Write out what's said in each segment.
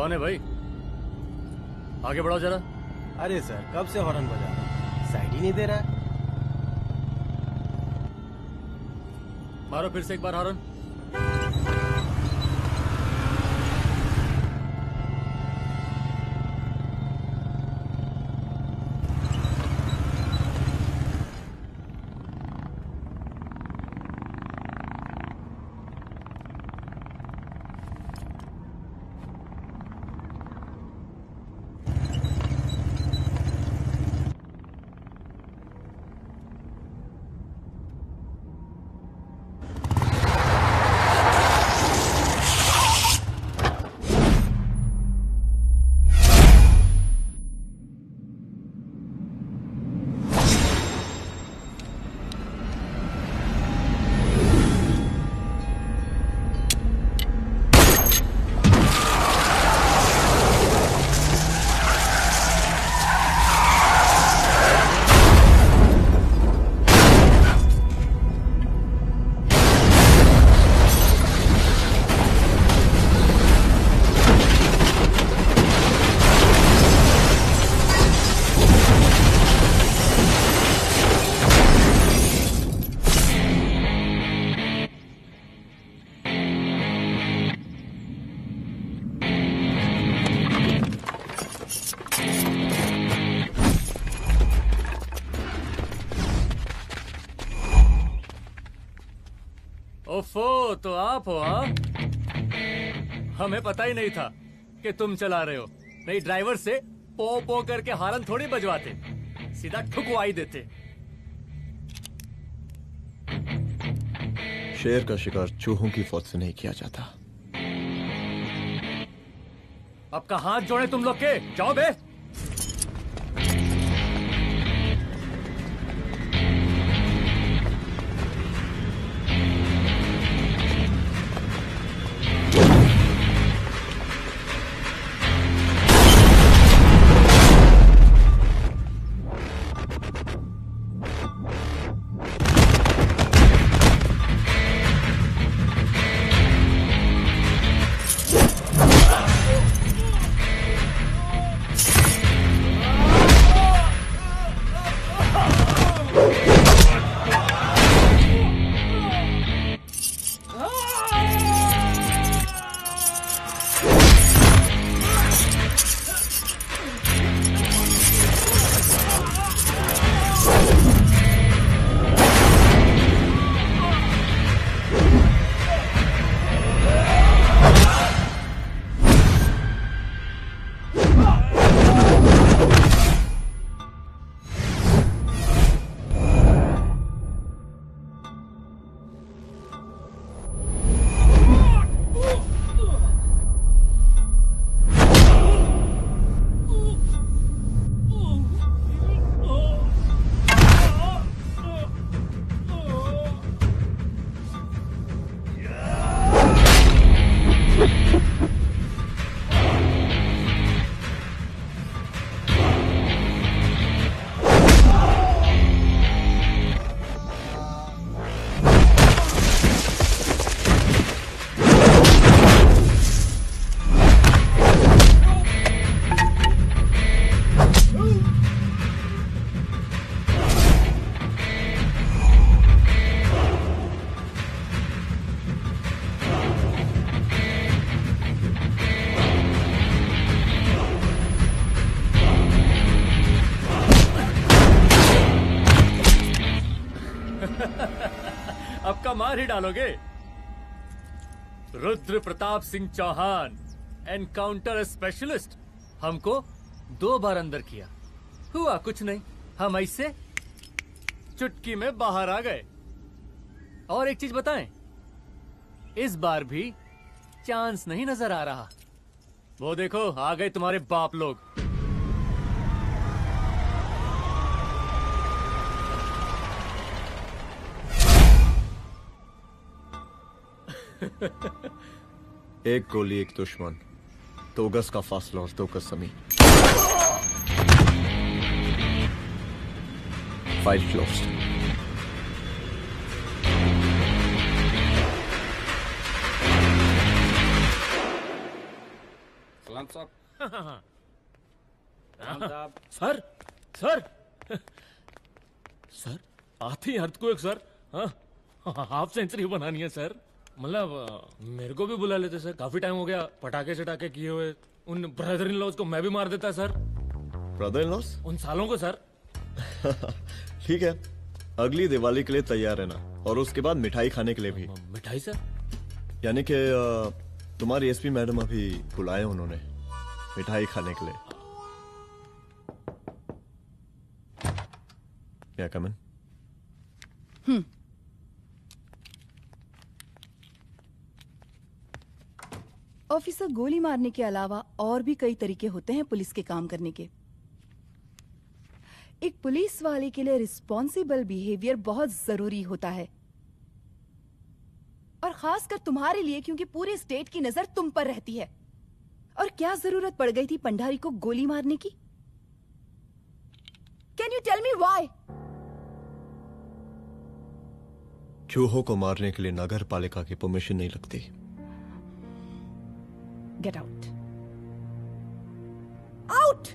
कौन है भाई? आगे बढ़ाओ जरा। अरे सर, कब से हॉर्न बजा रहा है, साइड ही नहीं दे रहा है। मारो फिर से एक बार हॉर्न। ओफो, तो आप हो? हाँ, हमें पता ही नहीं था कि तुम चला रहे हो। नहीं, ड्राइवर से पो पो करके हॉर्न थोड़ी बजवाते, सीधा ठुकवाई देते। शेर का शिकार चूहों की फौज से नहीं किया जाता। अब का हाथ जोड़े तुम लोग के, जाओ बे। अब का मार ही डालोगे? रुद्र प्रताप सिंह चौहान, एनकाउंटर स्पेशलिस्ट, हमको 2 बार अंदर किया, हुआ कुछ नहीं। हम ऐसे चुटकी में बाहर आ गए। और एक चीज बताएं, इस बार भी चांस नहीं नजर आ रहा। वो देखो, आ गए तुम्हारे बाप लोग। एक गोली एक दुश्मन, 2 गज का फासला और 2 गज जमीन। File closed. साहब। साहब सर सर सर आती अर्थक्वेक सर। हाँ हाफ सेंचुरी बनानी है सर। मतलब मेरे को भी बुला लेते सर, काफी टाइम हो गया पटाखे चटाके किए हुए। उन ब्रदर इन लॉज को मैं भी मार देता सर, ब्रदर इन लॉस? उन सालों को सर। ठीक है, अगली दिवाली के लिए तैयार रहना, और उसके बाद मिठाई खाने के लिए भी। मिठाई सर? यानी कि तुम्हारी एसपी मैडम अभी बुलाए उन्होंने मिठाई खाने के लिए। क्या कमन? ऑफिसर, गोली मारने के अलावा और भी कई तरीके होते हैं पुलिस के काम करने के। एक पुलिस वाले के लिए रिस्पॉन्सिबल बिहेवियर बहुत जरूरी होता है, और खासकर तुम्हारे लिए, क्योंकि पूरे स्टेट की नजर तुम पर रहती है। और क्या जरूरत पड़ गई थी पंडारी को गोली मारने की? Can you tell me why? चूहों को मारने के लिए नगर पालिका की परमिशन नहीं लगती। Get out, out.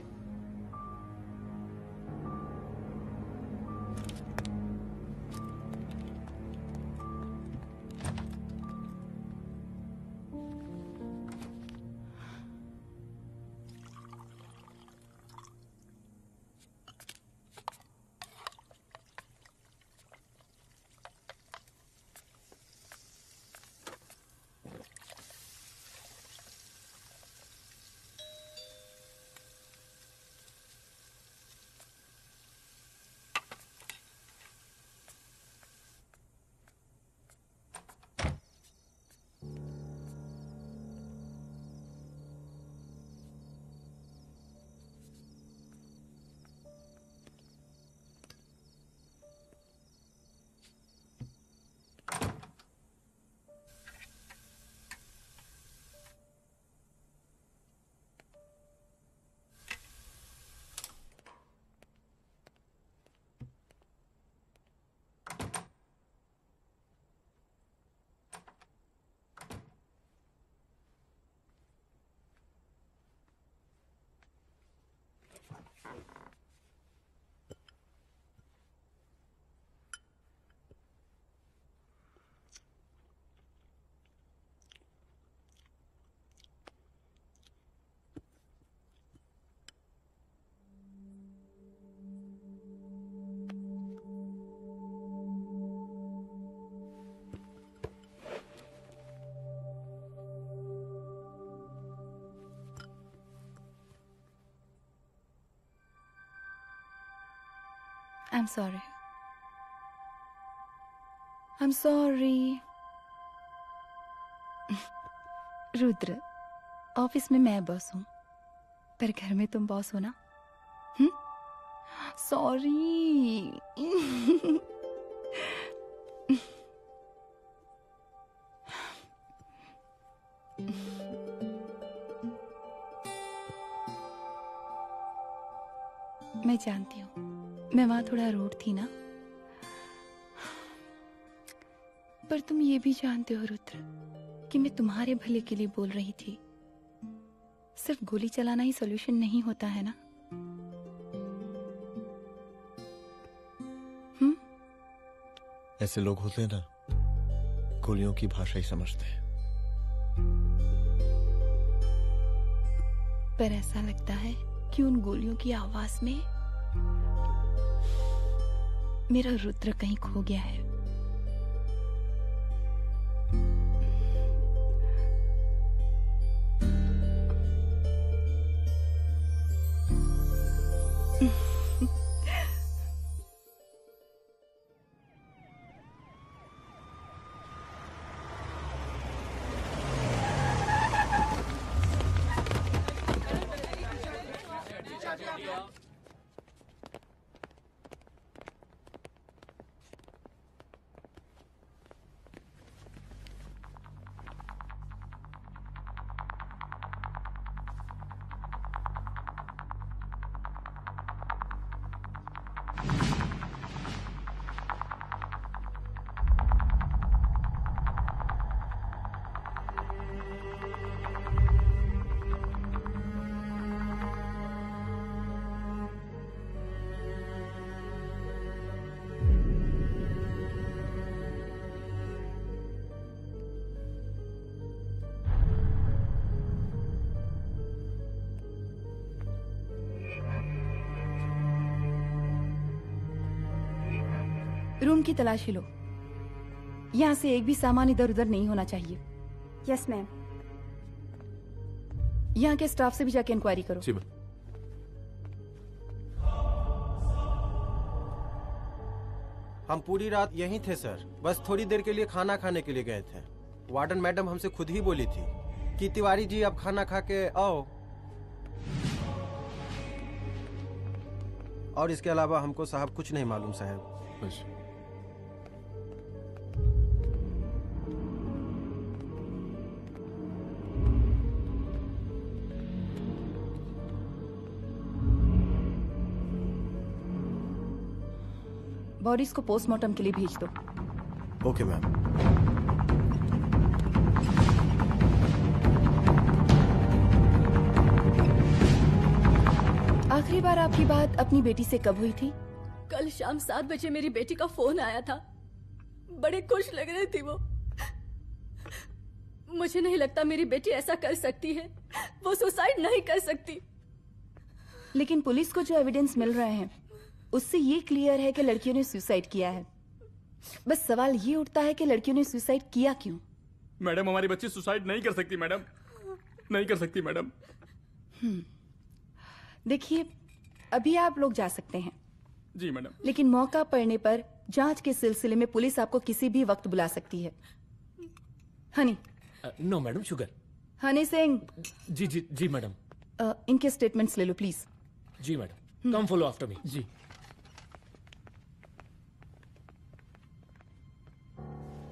I'm sorry. I'm sorry. Rudra, office में मैं बॉस हूँ, पर घर में तुम बॉस हो ना? सॉरी। मैं जानती हूँ, मैं वहां थोड़ा रूड थी ना, पर तुम ये भी जानते हो रुद्र कि मैं तुम्हारे भले के लिए बोल रही थी। सिर्फ गोली चलाना ही सॉल्यूशन नहीं होता है ना। ऐसे लोग होते हैं ना, गोलियों की भाषा ही समझते हैं। पर ऐसा लगता है कि उन गोलियों की आवाज में मेरा रुद्र कहीं खो गया है। रूम की तलाशी लो। यहाँ से एक भी सामान इधर उधर नहीं होना चाहिए। Yes ma'am. यहाँ के स्टाफ से भी जाके इंक्वायरी करो। जी मैम। हम पूरी रात यहीं थे सर, बस थोड़ी देर के लिए खाना खाने के लिए गए थे। वार्डन मैडम हमसे खुद ही बोली थी कि तिवारी जी अब खाना खा के आओ, और इसके अलावा हमको साहब कुछ नहीं मालूम साहब। बस बॉडीज को पोस्टमार्टम के लिए भेज दो। Okay ma'am. आखिरी बार आपकी बात अपनी बेटी से कब हुई थी? कल शाम 7 बजे मेरी बेटी का फोन आया था। बड़ी खुश लग रही थी वो। मुझे नहीं लगता मेरी बेटी ऐसा कर सकती है। वो सुसाइड नहीं कर सकती। लेकिन पुलिस को जो एविडेंस मिल रहे हैं उससे ये क्लियर है कि लड़कियों ने सुसाइड किया है। बस सवाल ये उठता है कि लड़कियों ने सुसाइड किया क्यों? मैडम, हमारी बच्ची सुसाइड नहीं कर सकती मैडम, नहीं कर सकती मैडम। देखिए, अभी आप लोग जा सकते हैं। जी मैडम। लेकिन मौका पड़ने पर जांच के सिलसिले में पुलिस आपको किसी भी वक्त बुला सकती है। Honey. No madam, sugar. Honey Singh. जी जी जी मैडम। इनके स्टेटमेंट्स ले लो प्लीज। जी madam, come follow after me. जी।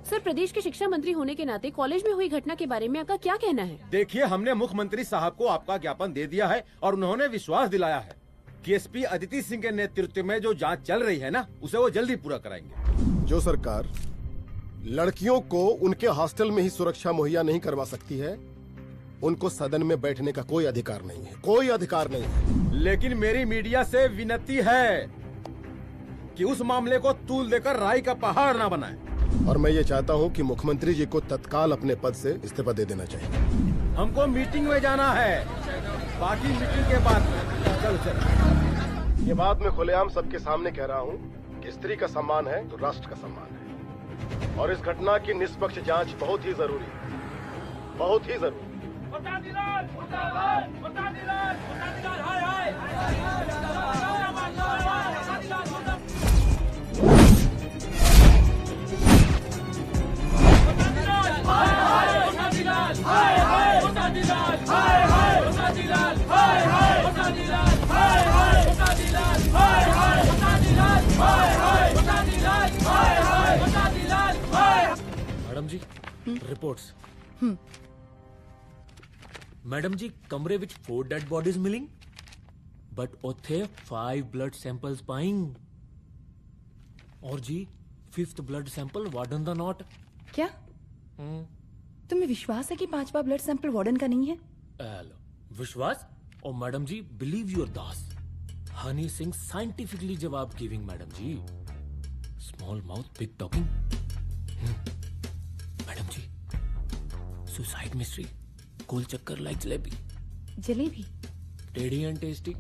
सर, प्रदेश के शिक्षा मंत्री होने के नाते कॉलेज में हुई घटना के बारे में आपका क्या कहना है? देखिए, हमने मुख्यमंत्री साहब को आपका ज्ञापन दे दिया है और उन्होंने विश्वास दिलाया है कि एसपी अदिति सिंह के नेतृत्व में जो जांच चल रही है ना, उसे वो जल्दी पूरा कराएंगे। जो सरकार लड़कियों को उनके हॉस्टल में ही सुरक्षा मुहैया नहीं करवा सकती है, उनको सदन में बैठने का कोई अधिकार नहीं है, कोई अधिकार नहीं है। लेकिन मेरी मीडिया से विनती है कि उस मामले को तूल देकर राई का पहाड़ ना बनाए। और मैं ये चाहता हूँ कि मुख्यमंत्री जी को तत्काल अपने पद से इस्तीफा दे देना चाहिए। हमको मीटिंग में जाना है, बाकी मीटिंग के बाद। चलो चलो। ये बात मैं खुलेआम सबके सामने कह रहा हूँ कि स्त्री का सम्मान है तो राष्ट्र का सम्मान है, और इस घटना की निष्पक्ष जांच बहुत ही जरूरी है, बहुत ही जरूरी। मैडम जी, रिपोर्ट्स। मैडम जी, कमरे विच 4 डेड बॉडीज मिलिंग, बट उथे 5 ब्लड सैंपल्स पाइंग। और जी 5th ब्लड सैंपल वार्डन दा नॉट। क्या तुम्हें विश्वास है कि 5वां ब्लड सैंपल वार्डन का नहीं है? विश्वास? और मैडम जी, बिलीव योर दास। हनी सिंह साइंटिफिकली जवाब giving madam ji. Small mouth big talking. Madam ji, suicide mystery, गोल चक्कर लाइक जलेबी। जलेबी टेढ़ी एंड टेस्टी।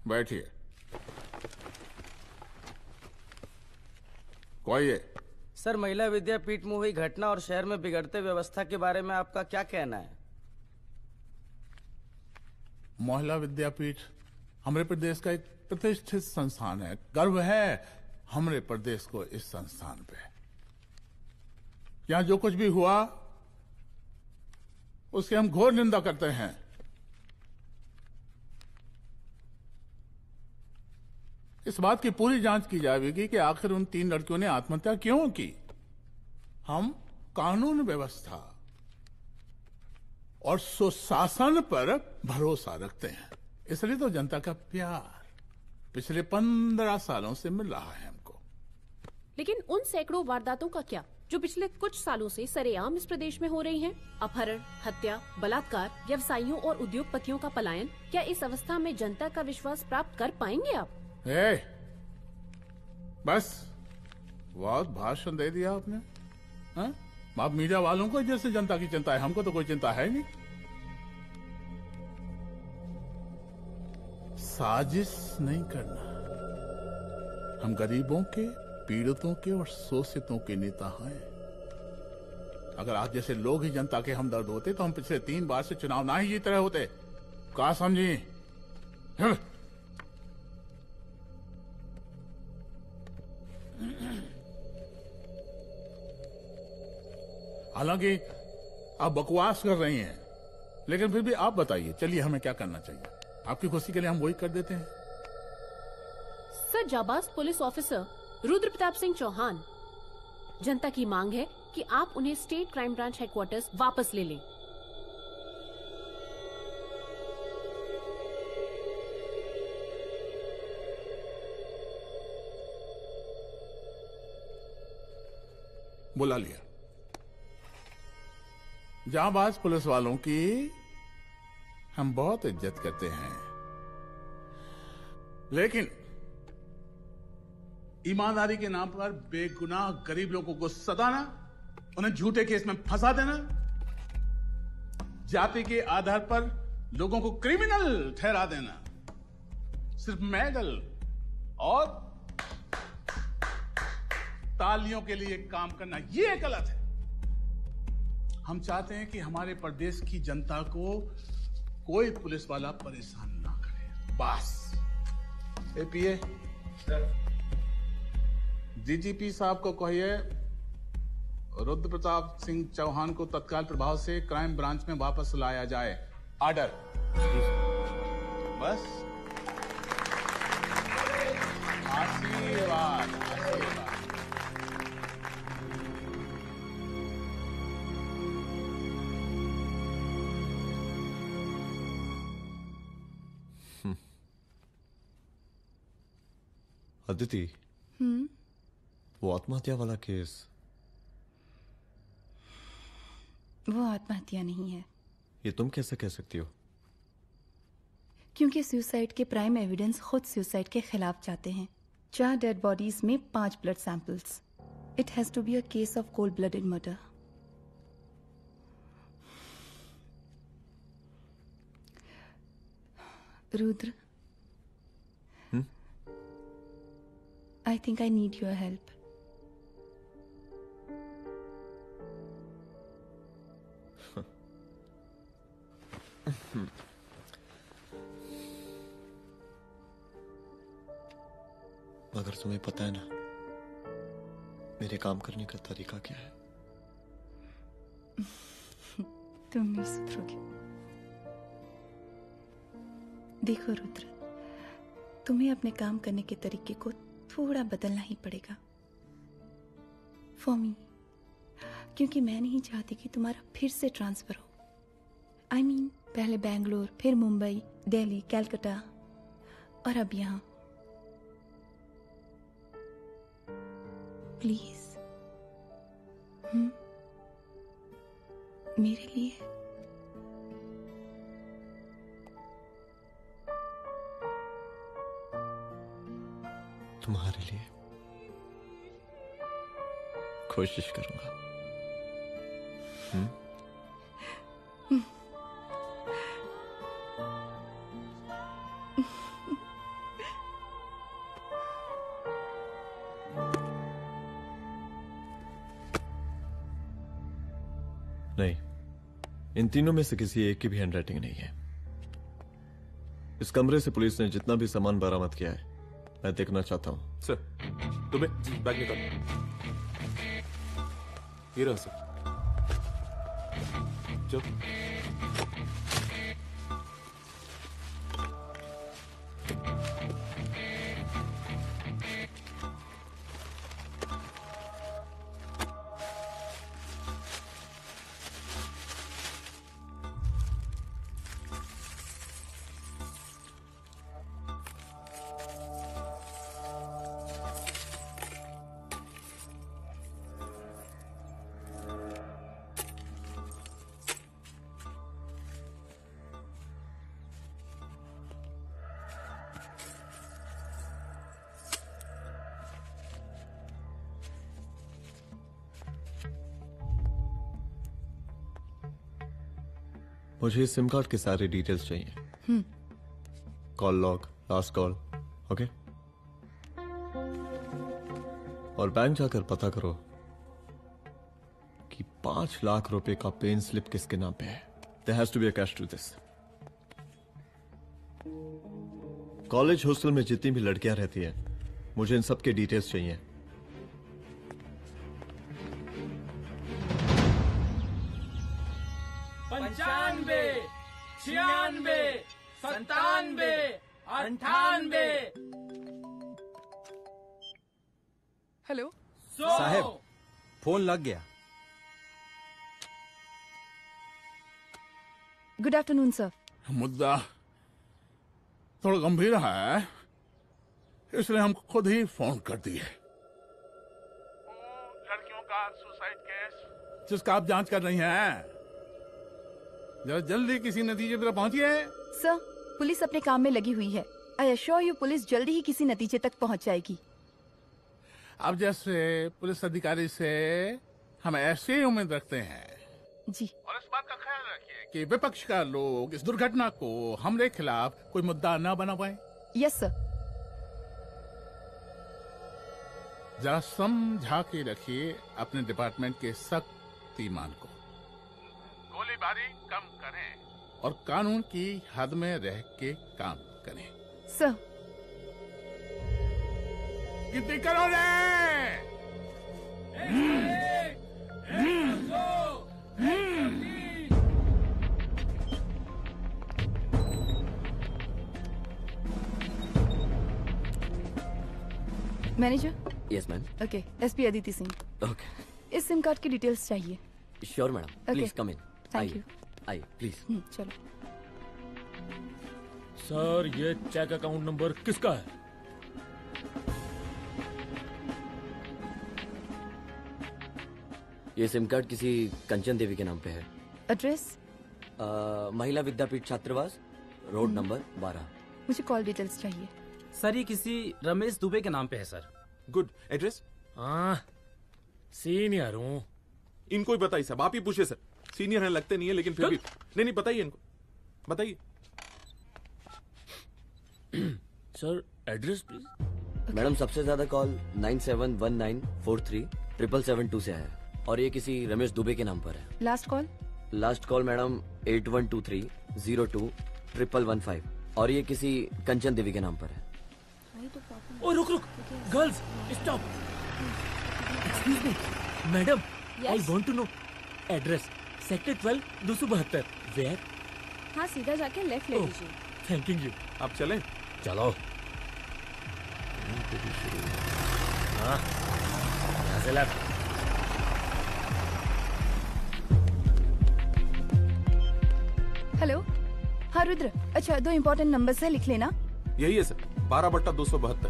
बैठिए। कोई है? सर, महिला विद्यापीठ में हुई घटना और शहर में बिगड़ते व्यवस्था के बारे में आपका क्या कहना है? महिला विद्यापीठ हमारे प्रदेश का एक प्रतिष्ठित संस्थान है। गर्व है हमारे प्रदेश को इस संस्थान पे। यहाँ जो कुछ भी हुआ उसकी हम घोर निंदा करते हैं। इस बात की पूरी जांच की जाएगी कि आखिर उन 3 लड़कियों ने आत्महत्या क्यों की। हम कानून व्यवस्था और सुशासन पर भरोसा रखते हैं, इसलिए तो जनता का प्यार पिछले 15 सालों से मिल रहा है हमको। लेकिन उन सैकड़ों वारदातों का क्या जो पिछले कुछ सालों से सरेआम इस प्रदेश में हो रही हैं? अपहरण, हत्या, बलात्कार, व्यवसायियों और उद्योगपतियों का पलायन। क्या इस अवस्था में जनता का विश्वास प्राप्त कर पाएंगे आप? बस बहुत भाषण दे दिया आपने। हाँ? आप मीडिया वालों को जैसे जनता की चिंता है, हमको तो कोई चिंता है नहीं। साजिश नहीं करना। हम गरीबों के, पीड़ितों के और शोषितों के नेता हैं। अगर आप जैसे लोग ही जनता के हमदर्द होते तो हम पिछले 3 बार से चुनाव ना ही जीत रहे होते। क्या समझी? हालांकि आप बकवास कर रही हैं, लेकिन फिर भी आप बताइए, चलिए हमें क्या करना चाहिए? आपकी खुशी के लिए हम वही कर देते हैं। सर, जाबाज पुलिस ऑफिसर रुद्र प्रताप सिंह चौहान, जनता की मांग है कि आप उन्हें स्टेट क्राइम ब्रांच हेडक्वार्टर्स वापस ले लें। बुला लिया। जाबाज पुलिस वालों की हम बहुत इज्जत करते हैं, लेकिन ईमानदारी के नाम पर बेगुनाह गरीब लोगों को सताना, उन्हें झूठे केस में फंसा देना, जाति के आधार पर लोगों को क्रिमिनल ठहरा देना, सिर्फ मेडल और तालियों के लिए काम करना, ये गलत है। हम चाहते हैं कि हमारे प्रदेश की जनता को कोई पुलिस वाला परेशान ना करे, बस। एपीए डीजीपी साहब को कहिए रुद्र प्रताप सिंह चौहान को तत्काल प्रभाव से क्राइम ब्रांच में वापस लाया जाए। ऑर्डर। बस। आशीर्वाद, आशीर्वाद। अदिति, वो आत्महत्या वाला केस, वो आत्महत्या नहीं है। ये तुम कैसे कह सकती हो? क्योंकि सुसाइड के प्राइम एविडेंस खुद सुसाइड के खिलाफ जाते हैं। 4 डेड बॉडीज में 5 blood samples. It has to be a case of cold blooded murder. Rudra, I think I need your help. मगर तुम्हें पता है ना मेरे काम करने का तरीका क्या है? तुम नहीं सुधरोगे। देखो रुद्र, तुम्हें अपने काम करने के तरीके को थोड़ा बदलना ही पड़ेगा फॉर मी, क्योंकि मैं नहीं चाहती कि तुम्हारा फिर से ट्रांसफर हो। आई मीन, पहले बेंगलोर, फिर मुंबई, दिल्ली, कलकत्ता और अब यहां। प्लीज मेरे लिए। तुम्हारे लिए कोशिश करूंगा। नहीं, इन तीनों में से किसी एक की भी हैंडराइटिंग नहीं है। इस कमरे से पुलिस ने जितना भी सामान बरामद किया है मैं देखना चाहता हूं। सर, तुम्हें बैग निकाल। ये रहा सर। चल। मुझे सिम कार्ड के सारे डिटेल्स चाहिए। Call log, last call, okay? और बैंक जाकर पता करो कि 5 लाख रुपए का पेन स्लिप किसके नाम पे है। There has to be a cash to this. College hostel में जितनी भी लड़कियां रहती हैं, मुझे इन सब के डिटेल्स चाहिए। 95, 96, 97, 98। हेलो साहब, फोन लग गया। Good afternoon sir. मुद्दा थोड़ा गंभीर है, इसलिए हम खुद ही फोन कर दिए। लड़कियों का सुसाइड केस जिसका आप जांच कर रही हैं, जरा जल्दी किसी नतीजे पर पहुंचिए। सर, पुलिस अपने काम में लगी हुई है। आई एश्योर यू पुलिस जल्दी ही किसी नतीजे तक पहुंच जाएगी। अब जैसे पुलिस अधिकारी से हम ऐसे ही उम्मीद रखते हैं जी। और इस बात का ख्याल रखिए कि विपक्ष का लोग इस दुर्घटना को हमारे खिलाफ कोई मुद्दा न बना पाए। Yes sir. जरा समझा के रखिए अपने डिपार्टमेंट के शक्तिमान को। गोलीबारी कम करें और कानून की हद में रह के काम करें। सर। कितनी करो रे? Manager. Yes ma'am. Okay, SP Aditi Singh. Okay. इस सिम कार्ड की डिटेल्स चाहिए। Sure madam, please come in. Thank you. आइए प्लीज। चलो। सर, ये चेक अकाउंट नंबर किसका है? ये सिम कार्ड किसी कंचन देवी के नाम पे है। एड्रेस? महिला विद्यापीठ छात्रावास, रोड नंबर 12। मुझे कॉल डिटेल्स चाहिए। सर, ये किसी रमेश दुबे के नाम पे है सर। गुड। एड्रेस? हाँ, सीनियर हूँ। इनको ही बताइए साहब, आप ही पूछे सर। सीनियर है लगते नहीं है, लेकिन फिर भी नहीं बताइए इनको, बताइए। Sir, address please. मैडम, सबसे ज्यादा कॉल 9719437772 से आया है और ये किसी रमेश दुबे के नाम पर है। Last call? Last call madam 8123021115 और ये किसी कंचन देवी के नाम पर है। ओ रुक रुक, girls stop. Excuse me madam, I want to know address. Sector 12 272। Where? हाँ, सीधा जाके लेफ्ट ले लीजिए। Thank you. आप चलें? चलो। हाँ, यहाँ से लेफ्ट। हेलो। हाँ रुद्र, अच्छा 2 इम्पोर्टेंट नंबर्स है, लिख लेना। यही है सर, 12/272।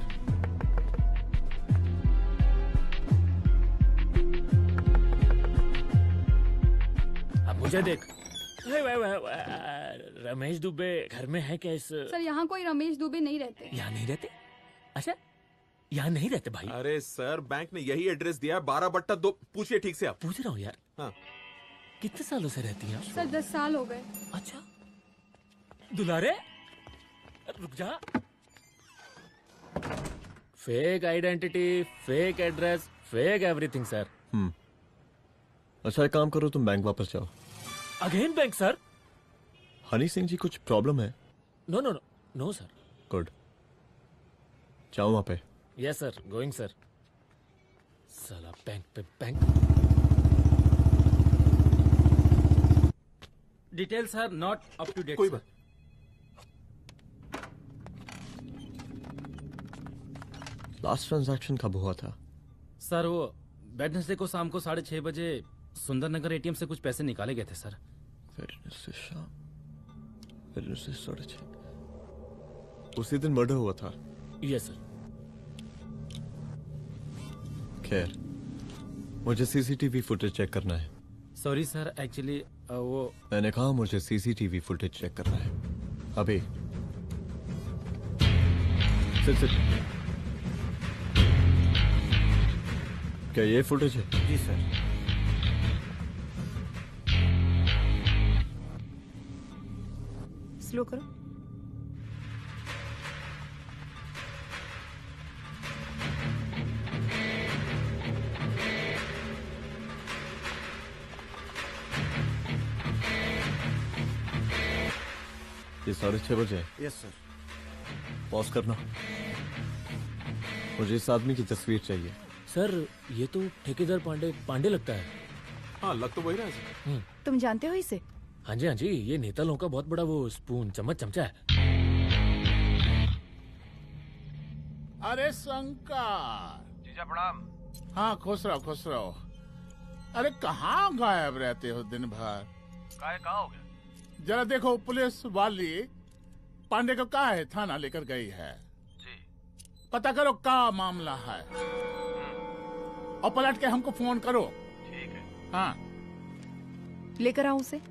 अब मुझे देख। रमेश दुबे घर में है क्या? इस सर, यहाँ कोई रमेश दुबे नहीं रहते। यहाँ नहीं रहते? अच्छा, यहाँ नहीं रहते भाई। अरे सर, बैंक ने यही एड्रेस दिया है, 12/2। पूछिए ठीक से आप। पूछ रहा हूँ यार। हाँ। कितने सालों से रहती हैं आप? सर, 10 साल हो गए। अच्छा। दुलारे, रुक जा। Fake identity, fake address, fake everything sir. अच्छा, एक काम करो, तुम बैंक वापस जाओ। Again bank sir? Honey Singh ji, कुछ प्रॉब्लम है? No no no no sir. Good, जाओ वहां पे। Yes sir, going sir. साला बैंक पे bank. Details sir not up to date. कोई बात। लास्ट ट्रांजैक्शन कब हुआ था? सर, वो वेडनेसडे को शाम को 6:30 बजे सुंदरनगर एटीएम से कुछ पैसे निकाले गए थे सर। वेडनेसडे शाम, वेडनेसडे 6:30। उसी दिन मर्डर हुआ था? Yes sir. खैर, मुझे सीसीटीवी फुटेज चेक करना है। सॉरी सर, एक्चुअली वो मैंने कहा मुझे सीसीटीवी फुटेज चेक करना है अभी। सिट। क्या ये फुटेज है? जी सर। स्लो करो। ये 6:30 बजे है। Yes sir. पॉज करना। मुझे इस आदमी की तस्वीर चाहिए। सर ये तो ठेकेदार पांडे लगता है। हाँ लग तो वही रहा है सर। तुम जानते हो इसे? हाँ जी, ये नेता लोगों का बहुत बड़ा वो स्पून चमचा है। अरे शंकर। जीजा प्रणाम। हाँ खुश रहो। अरे कहाँ गायब रहते हो दिन भर? कहाँ हो गया? जरा देखो, पुलिस वाली पांडे को कहा है थाना लेकर गई है। जी। पता करो क्या मामला है और पलट के हमको फोन करो। ठीक है। हाँ लेकर आओ उसे।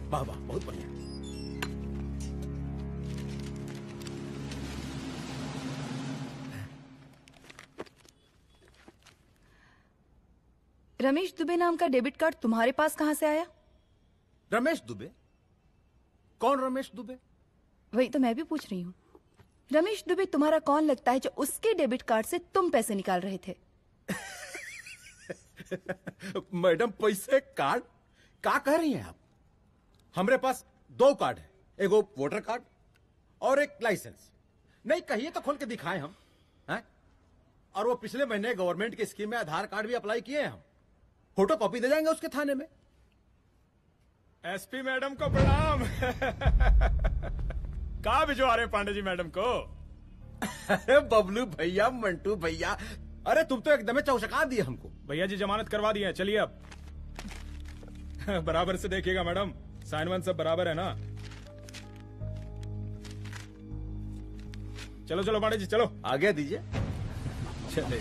वाह बहुत बढ़िया। रमेश दुबे नाम का डेबिट कार्ड तुम्हारे पास कहां से आया? रमेश दुबे? कौन रमेश दुबे? वही तो मैं भी पूछ रही हूँ। रमेश दुबे तुम्हारा कौन लगता है जो उसके डेबिट कार्ड से तुम पैसे निकाल रहे थे? मैडम पैसे कार्ड क्या कह रही हैं आप? हमारे पास 2 कार्ड है, एक वोटर कार्ड और एक लाइसेंस। नहीं कहिए तो खोल के दिखाएं हम हैं? और वो पिछले महीने गवर्नमेंट की स्कीम में आधार कार्ड भी अप्लाई किए हैं हम। फोटो कॉपी दे जाएंगे उसके थाने में। एसपी मैडम को प्रणाम। कहाँ भिजवा रहे हैं पांडे जी मैडम को? अरे बबलू भैया, मंटू भैया, अरे तुम तो एकदम चौसका दिए हमको। भैया जी जमानत करवा दी है, चलिए अब। बराबर से देखिएगा मैडम, साइन वन सब बराबर है ना? चलो पांडे जी चलो। आगे दीजिए। चलिए।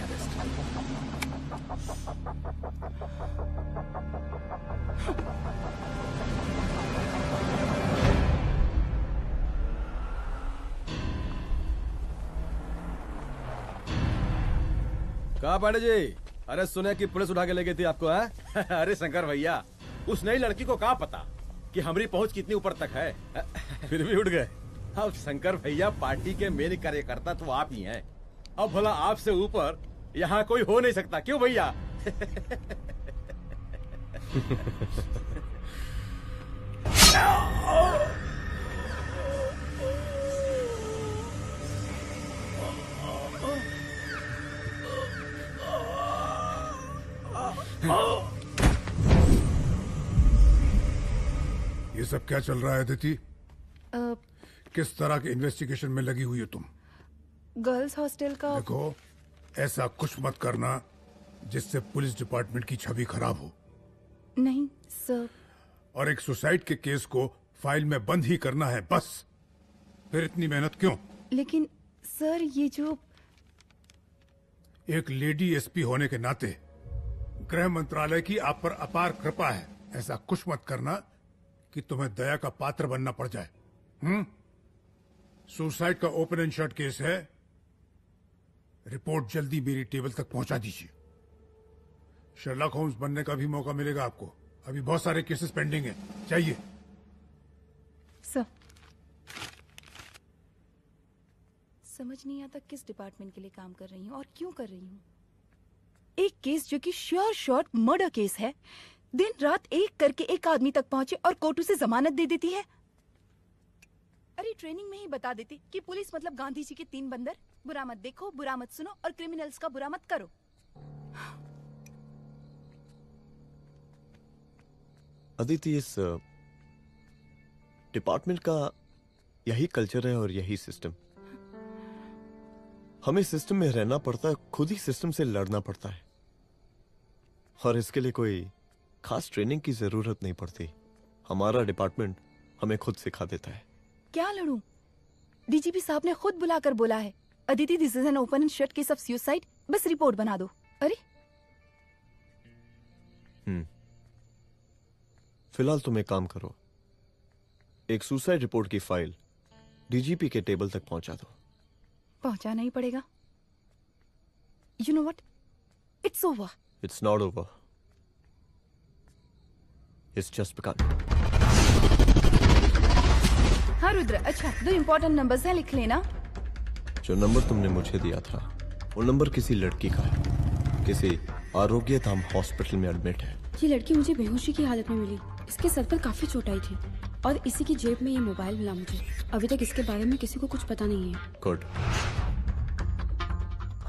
कहा पांडे जी? अरे सुने कि पुलिस उठा के ले गई थी आपको है? अरे शंकर भैया, उस नई लड़की को क्या पता कि हमारी पहुंच कितनी ऊपर तक है। फिर भी उठ गए। अब शंकर भैया पार्टी के मेन कार्यकर्ता तो आप ही हैं। अब भला आपसे ऊपर यहाँ कोई हो नहीं सकता, क्यों भैया? ये सब क्या चल रहा है अदिति? किस तरह के इन्वेस्टिगेशन में लगी हुई हो तुम? गर्ल्स हॉस्टल का। देखो, ऐसा कुछ मत करना जिससे पुलिस डिपार्टमेंट की छवि खराब हो। नहीं सर। और एक सुसाइड के केस को फाइल में बंद ही करना है बस। फिर इतनी मेहनत क्यों? लेकिन सर ये जो एक लेडी एसपी होने के नाते गृह मंत्रालय की आप पर अपार कृपा है। ऐसा कुछ मत करना कि तुम्हें दया का पात्र बनना पड़ जाए। सुसाइड का ओपन एंड शट केस है। रिपोर्ट जल्दी मेरी टेबल तक पहुंचा दीजिए। शर्लॉक होम्स बनने का भी मौका मिलेगा आपको। अभी बहुत सारे केसेस पेंडिंग हैं। चाहिए सर। समझ नहीं आता किस डिपार्टमेंट के लिए काम कर रही हूँ और क्यों कर रही हूँ। एक केस जो कि श्योर शॉट मर्डर केस है, दिन रात एक करके एक आदमी तक पहुंचे और कोर्ट उसे जमानत दे देती है। अरे ट्रेनिंग में ही बता देती कि पुलिस मतलब गांधी जी के 3 बंदर, बुरा मत देखो, बुरा मत सुनो और क्रिमिनल्स का बुरा मत करो। अदिति, इस डिपार्टमेंट का यही कल्चर है और यही सिस्टम। हमें सिस्टम में रहना पड़ता है, खुद ही सिस्टम से लड़ना पड़ता है, और इसके लिए कोई खास ट्रेनिंग की जरूरत नहीं पड़ती। हमारा डिपार्टमेंट हमें खुद सिखा देता है। क्या लड़ूं? डीजीपी साहब ने खुद बुलाकर बोला है, Aditi this is an open and shut case of suicide, बस रिपोर्ट बना दो। अरे फिलहाल तुम एक काम करो, एक सुसाइड रिपोर्ट की फाइल डीजीपी के टेबल तक पहुंचा दो। पहुंचाना ही पड़ेगा। You know what, it's over. It's not over. It's just begun. हाँ रुद्र, अच्छा 2 इम्पोर्टेंट नंबर्स हैं, लिख लेना। जो नंबर तुमने मुझे दिया था वो नंबर किसी लड़की का है, किसी आरोग्य धाम हॉस्पिटल में एडमिट है। ये लड़की मुझे बेहोशी की हालत में मिली। इसके सर पर काफी चोट आई थी और इसी की जेब में ये मोबाइल मिला मुझे। अभी तक इसके बारे में किसी को कुछ पता नहीं है। गुड।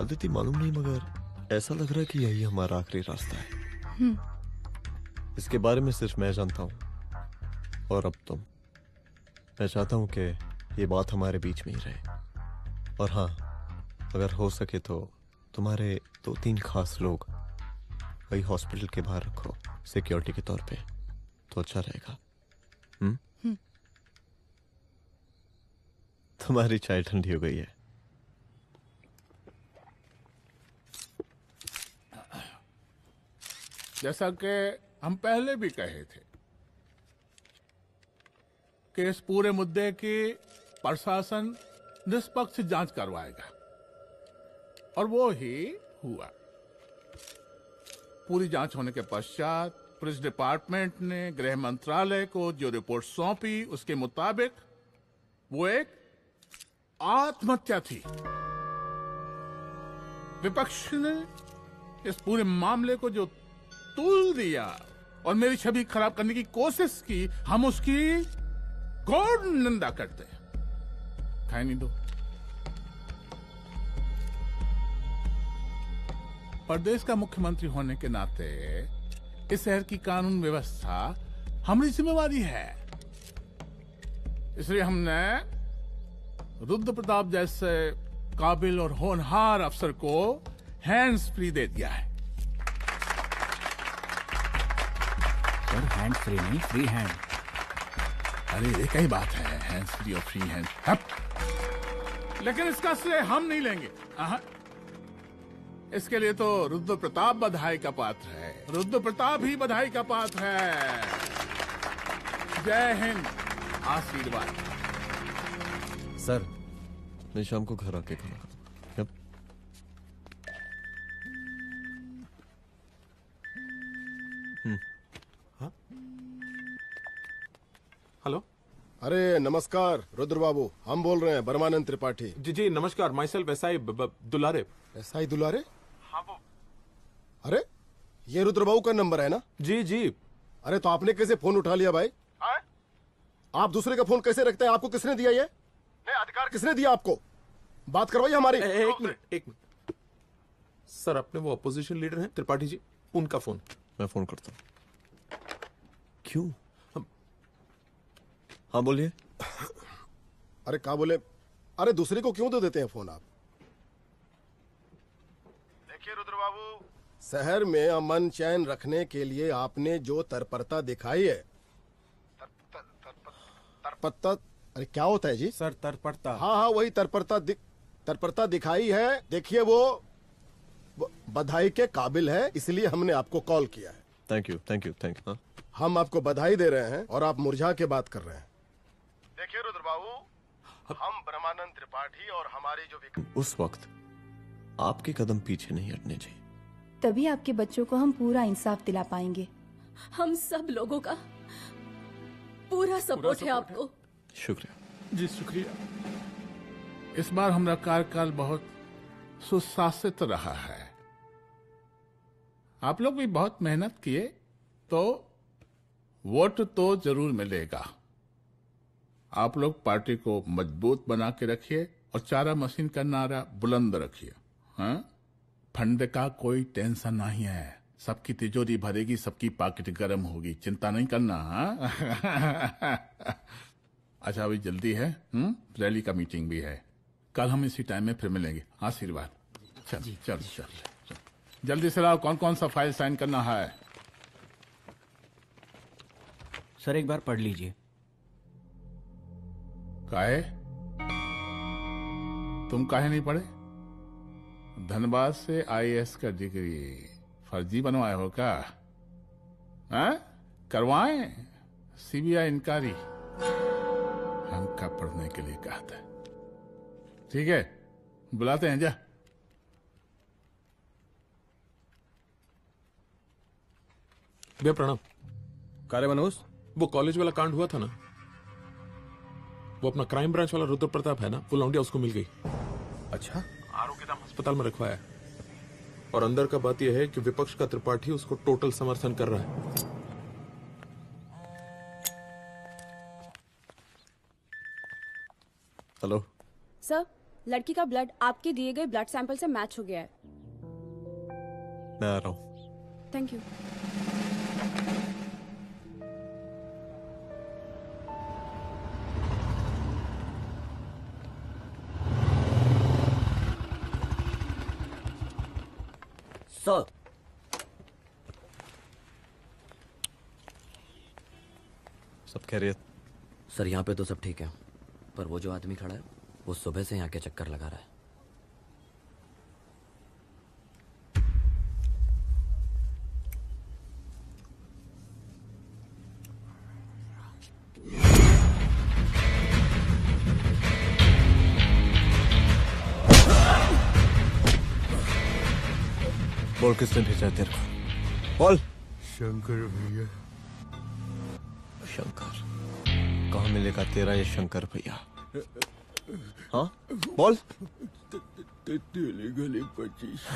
अदिति मालूम नहीं, मगर ऐसा लग रहा है कि यही हमारा आखिरी रास्ता है। इसके बारे में सिर्फ मैं जानता हूँ और अब तुम। मैं चाहता हूँ कि ये बात हमारे बीच में ही रहे। और हाँ, अगर हो सके तो तुम्हारे 2-3 खास लोग वही हॉस्पिटल के बाहर रखो सिक्योरिटी के तौर पे, तो अच्छा रहेगा। तुम्हारी चाय ठंडी हो गई है। जैसा कि हम पहले भी कहे थे कि इस पूरे मुद्दे की प्रशासन निष्पक्ष जांच करवाएगा, और वो ही हुआ। पूरी जांच होने के पश्चात पुलिस डिपार्टमेंट ने गृह मंत्रालय को जो रिपोर्ट सौंपी उसके मुताबिक वो एक आत्महत्या थी। विपक्ष ने इस पूरे मामले को जो तूल दिया और मेरी छवि खराब करने की कोशिश की, हम उसकी घोर निंदा करते हैं। खाए नहीं दो। प्रदेश का मुख्यमंत्री होने के नाते इस शहर की कानून व्यवस्था हमारी जिम्मेवारी है। इसलिए हमने रुद्र प्रताप जैसे काबिल और होनहार अफसर को हैंड्स फ्री दे दिया है। सर हैंड फ्री नहीं, फ्री हैंड। अरे एक ही बात है, हैंड्स फ्री और फ्री हैंड। लेकिन इसका श्रेय हम नहीं लेंगे। इसके लिए तो रुद्र प्रताप बधाई का पात्र है। रुद्र प्रताप ही बधाई का पात्र है। जय हिंद। आशीर्वाद। सर, मैं शाम को घर आके खाना खाऊंगा। हेलो। अरे नमस्कार रुद्र बाबू, हम बोल रहे हैं परमानंद त्रिपाठी। जी जी नमस्कार। My self SI Dulare. SI दुलारे? हाँ वो। अरे ये रुद्र बाबू का नंबर है ना? जी जी। अरे तो आपने कैसे फोन उठा लिया भाई? आप दूसरे का फोन कैसे रखते हैं? आपको किसने दिया ये? नहीं, अधिकार किसने दिया आपको? बात करवाइए हमारी। एक मिनट। सर अपने वो अपोजिशन लीडर हैं त्रिपाठी जी, उनका फोन। मैं फोन करता हूँ। क्यों? हाँ बोलिए। अरे क्या बोले? अरे दूसरे को क्यों दे देते हैं फोन आप? देखिए रुद्र बाबू, शहर में अमन चैन रखने के लिए आपने जो तत्परता दिखाई है, तत्परता, अरे क्या होता है जी? सर तत्परता। हाँ वही तत्परता दिखाई है। देखिए वो बधाई के काबिल है, इसलिए हमने आपको कॉल किया है। Thank you. हम आपको बधाई दे रहे हैं और आप मुरझा के बात कर रहे हैं। देखिए रुद्र बाबू, हम ब्रह्मानंद त्रिपाठी और हमारी जो उस वक्त आपके कदम पीछे नहीं हटने चाहिए। तभी आपके बच्चों को हम पूरा इंसाफ दिला पाएंगे। हम सब लोगों का पूरा सपोर्ट है आपको। शुक्रिया जी, शुक्रिया। इस बार हमारा कार्यकाल बहुत सुशासित रहा है। आप लोग भी बहुत मेहनत किए, तो वोट तो जरूर मिलेगा। आप लोग पार्टी को मजबूत बना के रखिए और चारा मशीन का नारा बुलंद रखिए। हाँ, फंड का कोई टेंशन नहीं है। सबकी तिजोरी भरेगी, सबकी पॉकेट गर्म होगी, चिंता नहीं करना। हाँ? अच्छा अभी जल्दी है, रैली का मीटिंग भी है। कल हम इसी टाइम में फिर मिलेंगे। आशीर्वाद। चल जल्दी से लाओ, कौन कौन सा फाइल साइन करना है? सर एक बार पढ़ लीजिए। काहे? तुम काहे नहीं पढ़े? धनबाद से आईएएस का डिग्री फर्जी बनवाए हो क्या? करवाएं सीबीआई इंक्वायरी। हम कब पढ़ने के लिए कहा था? ठीक है, बुलाते हैं। जा भैया प्रणाम। कारे मनोज, वो कॉलेज वाला कांड हुआ था ना, वो अपना क्राइम ब्रांच वाला रुद्र प्रताप है ना, वो लौंडिया उसको मिल गई। अच्छा। आरोग्यधाम अस्पताल में रखवाया है। और अंदर का बात यह है कि विपक्ष का त्रिपाठी उसको टोटल समर्थन कर रहा है। हेलो सर, लड़की का ब्लड आपके दिए गए ब्लड सैंपल से मैच हो गया है। मैं आ रहा हूँ। Thank you. सर, सब खैरियत? सर यहाँ पे तो सब ठीक है, पर वो जो आदमी खड़ा है वो सुबह से यहाँ के चक्कर लगा रहा है। बोल किसने भेजा है तेरे को? बोल। शंकर भैया। शंकर? कहाँ मिलेगा तेरा ये शंकर भैया? हाँ बोल। तेली गली 25।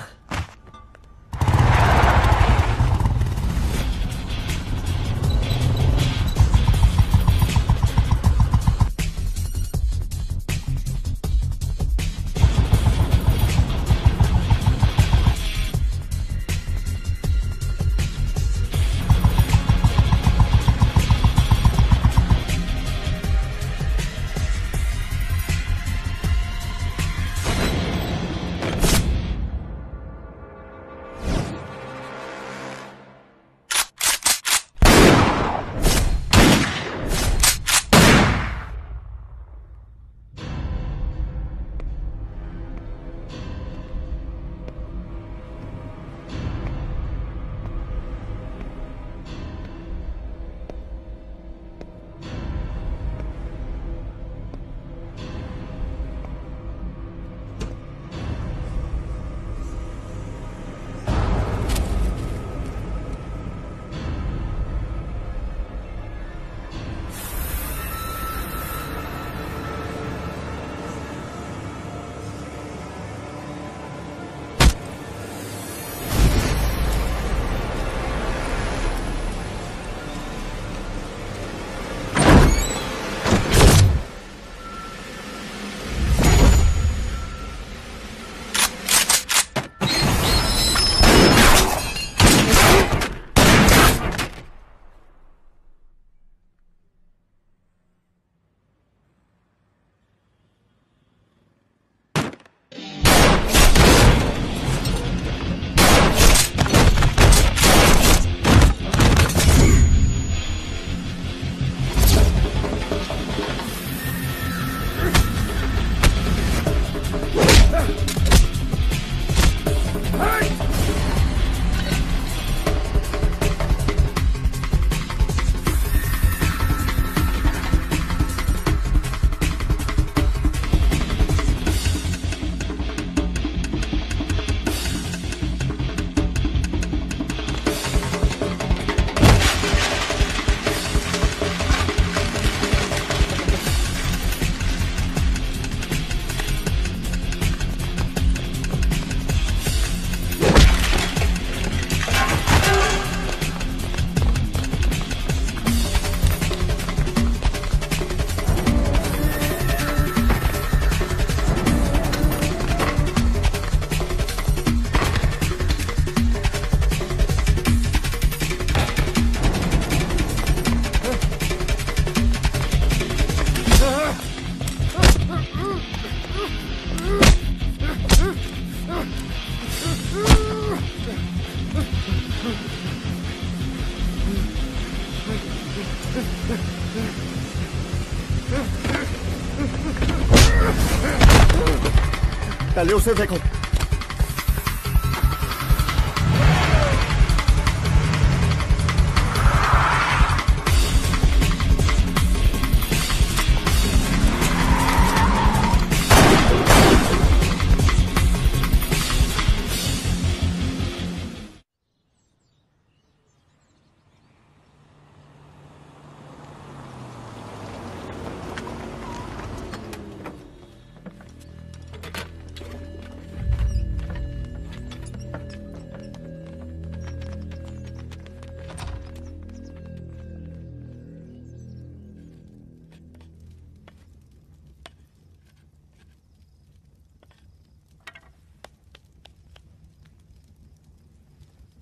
पहले उसे देखो।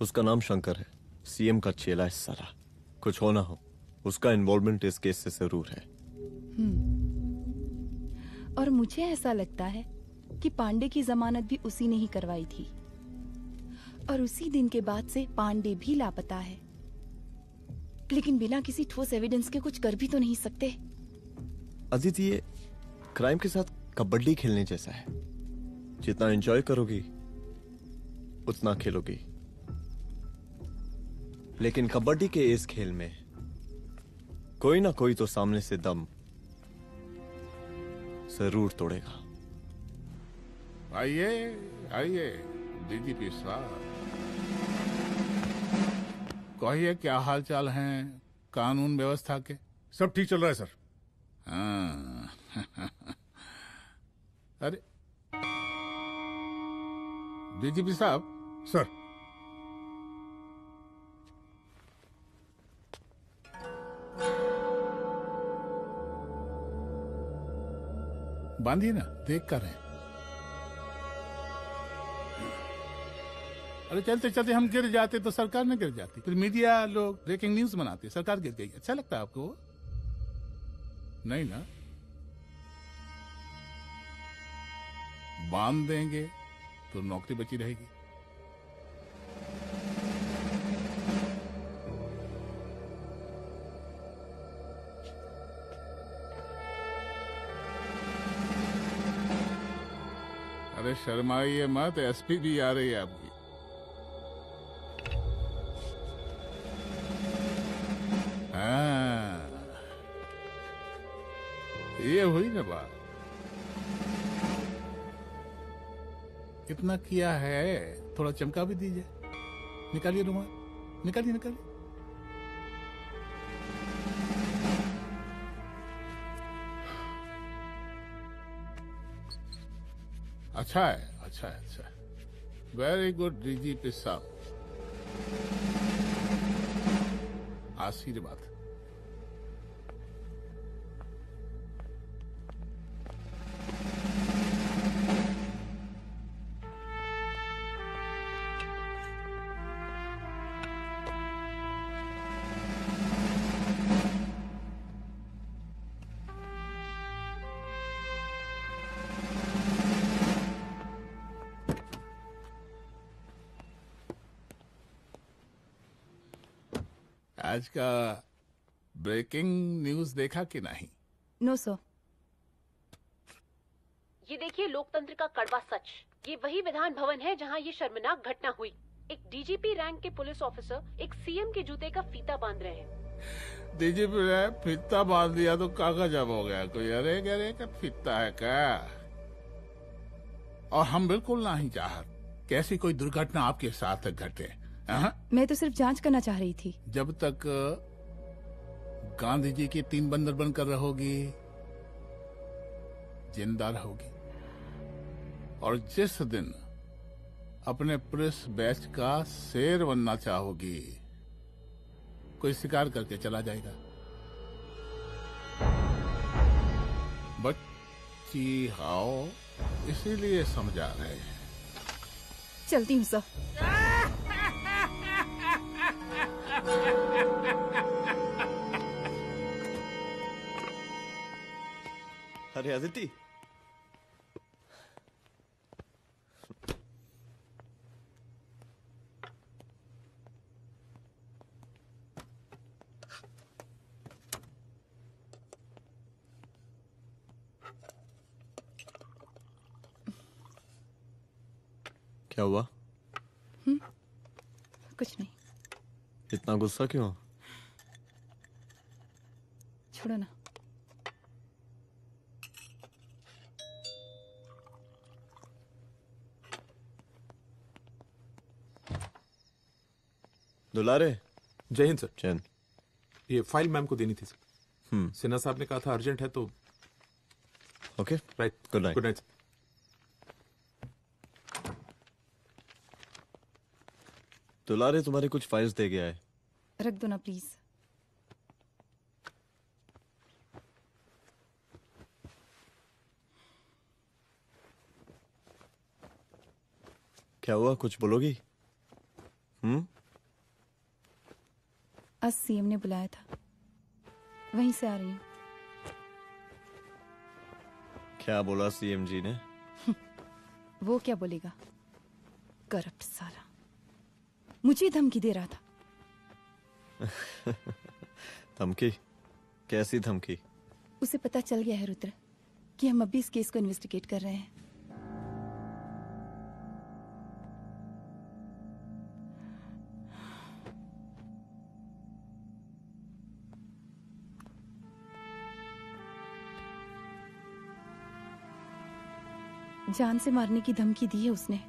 उसका नाम शंकर है, सीएम का चेला है सारा। कुछ हो ना हो, उसका इन्वॉल्वमेंट इस केस से जरूर है। और मुझे ऐसा लगता है कि पांडे की जमानत भी उसी ने ही करवाई थी, और उसी दिन के बाद से पांडे भी लापता है। लेकिन बिना किसी ठोस एविडेंस के कुछ कर भी तो नहीं सकते। अदिति, ये क्राइम के साथ कबड्डी खेलने जैसा है। जितना एंजॉय करोगी उतना खेलोगी, लेकिन कबड्डी के इस खेल में कोई ना कोई तो सामने से दम जरूर तोड़ेगा। आइए आइए डीजीपी साहब, कहिए क्या हाल चाल हैं कानून व्यवस्था के? सब ठीक चल रहा है सर। हाँ। अरे डीजीपी साहब। सर। बांधिए ना, देख कर हैं। अरे चलते चलते हम गिर जाते तो सरकार न गिर जाती, फिर मीडिया लोग ब्रेकिंग न्यूज बनाते, सरकार गिर गई। अच्छा लगता है आपको? नहीं ना? बांध देंगे तो नौकरी बची रहेगी। अरे शर्माइए मत, एसपी भी आ रही है आपकी। हाँ, ये हुई ना बात। कितना किया है, थोड़ा चमका भी दीजिए। निकालिए रुमाल, निकालिए निकालिए। अच्छा है, अच्छा है, अच्छा है। वेरी गुड डीजीपी साहब, आशीर्वाद। आज का ब्रेकिंग न्यूज देखा कि नहीं? No sir. ये देखिए लोकतंत्र का कड़वा सच। ये वही विधान भवन है जहां ये शर्मनाक घटना हुई। एक डीजीपी रैंक के पुलिस ऑफिसर एक सीएम के जूते का फीता बांध रहे हैं। डीजीपी ने फीता बांध दिया तो कागज अब हो गया कोई? अरे गरे का फीता है क्या? और हम बिल्कुल नहीं चाहते कि ऐसी कोई दुर्घटना आपके साथ घटे। मैं तो सिर्फ जांच करना चाह रही थी। जब तक गांधी जी की 3 बंदर बनकर रहोगी, जिंदा रहोगी। और जिस दिन अपने पुलिस बैच का शेर बनना चाहोगी, कोई शिकार करके चला जाएगा। बच्ची हाओ, इसीलिए समझा रहे हैं। चलती हूँ सर। अरे अदिति, क्या हुआ? कुछ नहीं। इतना गुस्सा क्यों? छोड़ो ना। दुलारे। जय हिंद सर। जय हिंद। ये फाइल मैम को देनी थी सर। सिन्हा साहब ने कहा था अर्जेंट है तो। Okay, right. Good night. Good night. दुलारे तुम्हारे कुछ फाइल्स दे गया है। रख दो ना प्लीज। क्या हुआ, कुछ बोलोगी? आज सीएम ने बुलाया था, वहीं से आ रही हूँ। क्या बोला सीएम जी ने? वो क्या बोलेगा, करप्ट साला, मुझे धमकी दे रहा था। धमकी? कैसी धमकी? उसे पता चल गया है रुद्र कि हम अभी इस केस को इन्वेस्टिगेट कर रहे हैं। जान से मारने की धमकी दी है उसने।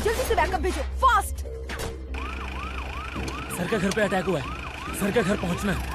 जल्दी से बैकअप भेजो, फास्ट। सर के घर पे अटैक हुआ है, सर के घर पहुंचना है।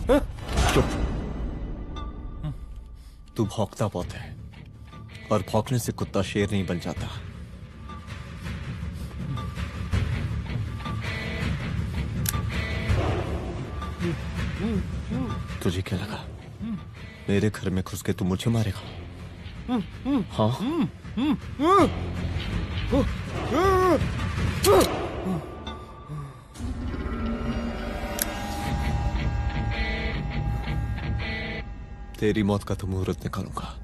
चुप। तू भौंकता बहुत है, और भौंकने से कुत्ता शेर नहीं बन जाता। तुझे क्या लगा मेरे घर में घुस के तू मुझे मारेगा? हाँ? तेरी मौत का तो मुहूर्त निकालूंगा।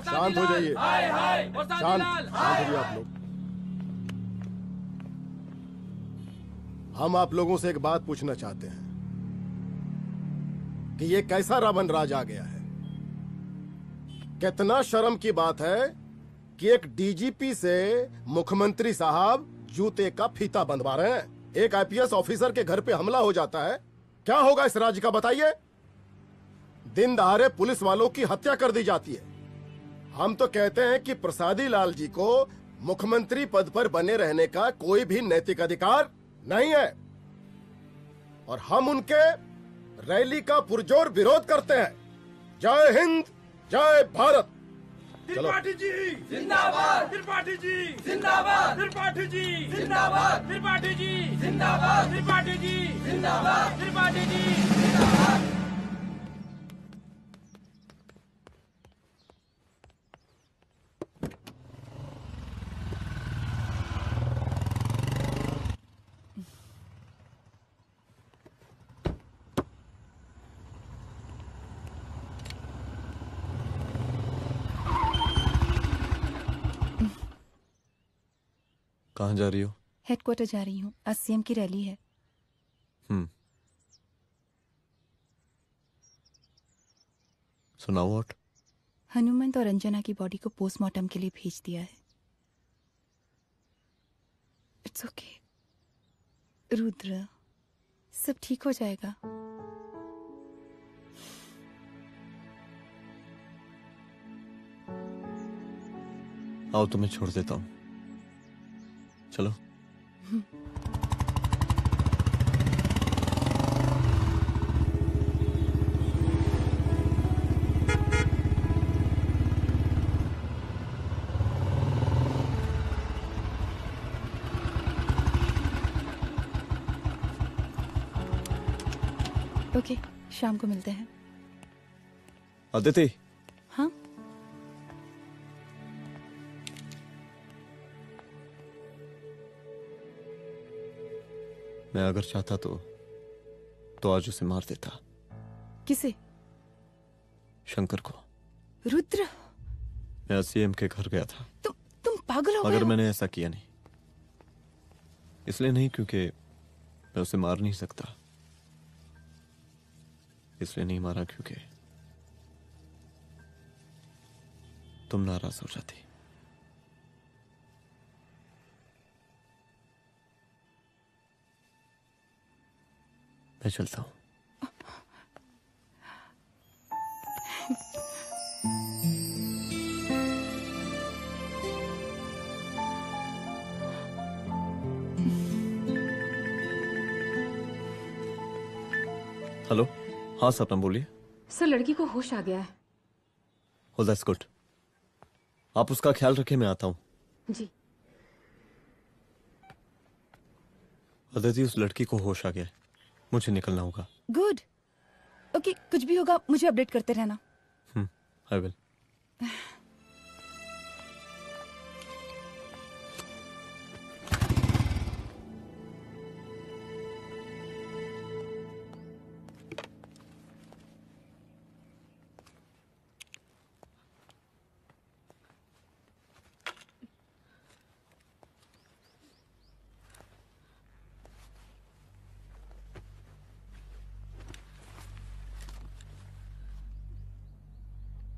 शांत हो जाइए, शांत हो जाइए आप लोग। हम आप लोगों से एक बात पूछना चाहते हैं कि ये कैसा रावण राज आ गया है। कितना शर्म की बात है कि एक डीजीपी से मुख्यमंत्री साहब जूते का फीता बंधवा रहे हैं। एक आईपीएस ऑफिसर के घर पे हमला हो जाता है, क्या होगा इस राज्य का बताइए? दिन दहाड़े पुलिस वालों की हत्या कर दी जाती है। हम तो कहते हैं कि प्रसादी लाल जी को मुख्यमंत्री पद पर बने रहने का कोई भी नैतिक अधिकार नहीं है, और हम उनके रैली का पुरजोर विरोध करते हैं। जय हिंद, जय भारत। त्रिपाठी जी जिंदाबाद, त्रिपाठी जी जिंदाबाद, त्रिपाठी जी जिंदाबाद, त्रिपाठी जी जिंदाबाद, त्रिपाठी जी जिंदाबाद, त्रिपाठी जी जिंदाबाद। कहाँ जा रही हो? हेडक्वार्टर जा रही हूँ, आज सीएम की रैली है। सुनाओ व्हाट? हनुमंत और अंजना की बॉडी को पोस्टमार्टम के लिए भेज दिया है। इट्स ओके रुद्र, सब ठीक हो जाएगा। आओ तुम्हें छोड़ देता हूँ, चलो। ओके, शाम को मिलते हैं। अदिति। हाँ? मैं अगर चाहता तो आज उसे मार देता। किसे? शंकर को। रुद्र, मैं सीएम के घर गया था। तुम पागल हो गए मगर हो? मैंने ऐसा किया नहीं। इसलिए नहीं क्योंकि मैं उसे मार नहीं सकता, इसलिए नहीं मारा क्योंकि तुम नाराज हो जाती। मैं चलता हूं। हेलो। हाँ सपना बोलिए। सर, लड़की को होश आ गया है। Oh, that's good. आप उसका ख्याल रखें, मैं आता हूं। जी। अदिति, उस लड़की को होश आ गया है, मुझे निकलना होगा। गुड। ओके, कुछ भी होगा मुझे अपडेट करते रहना। I will.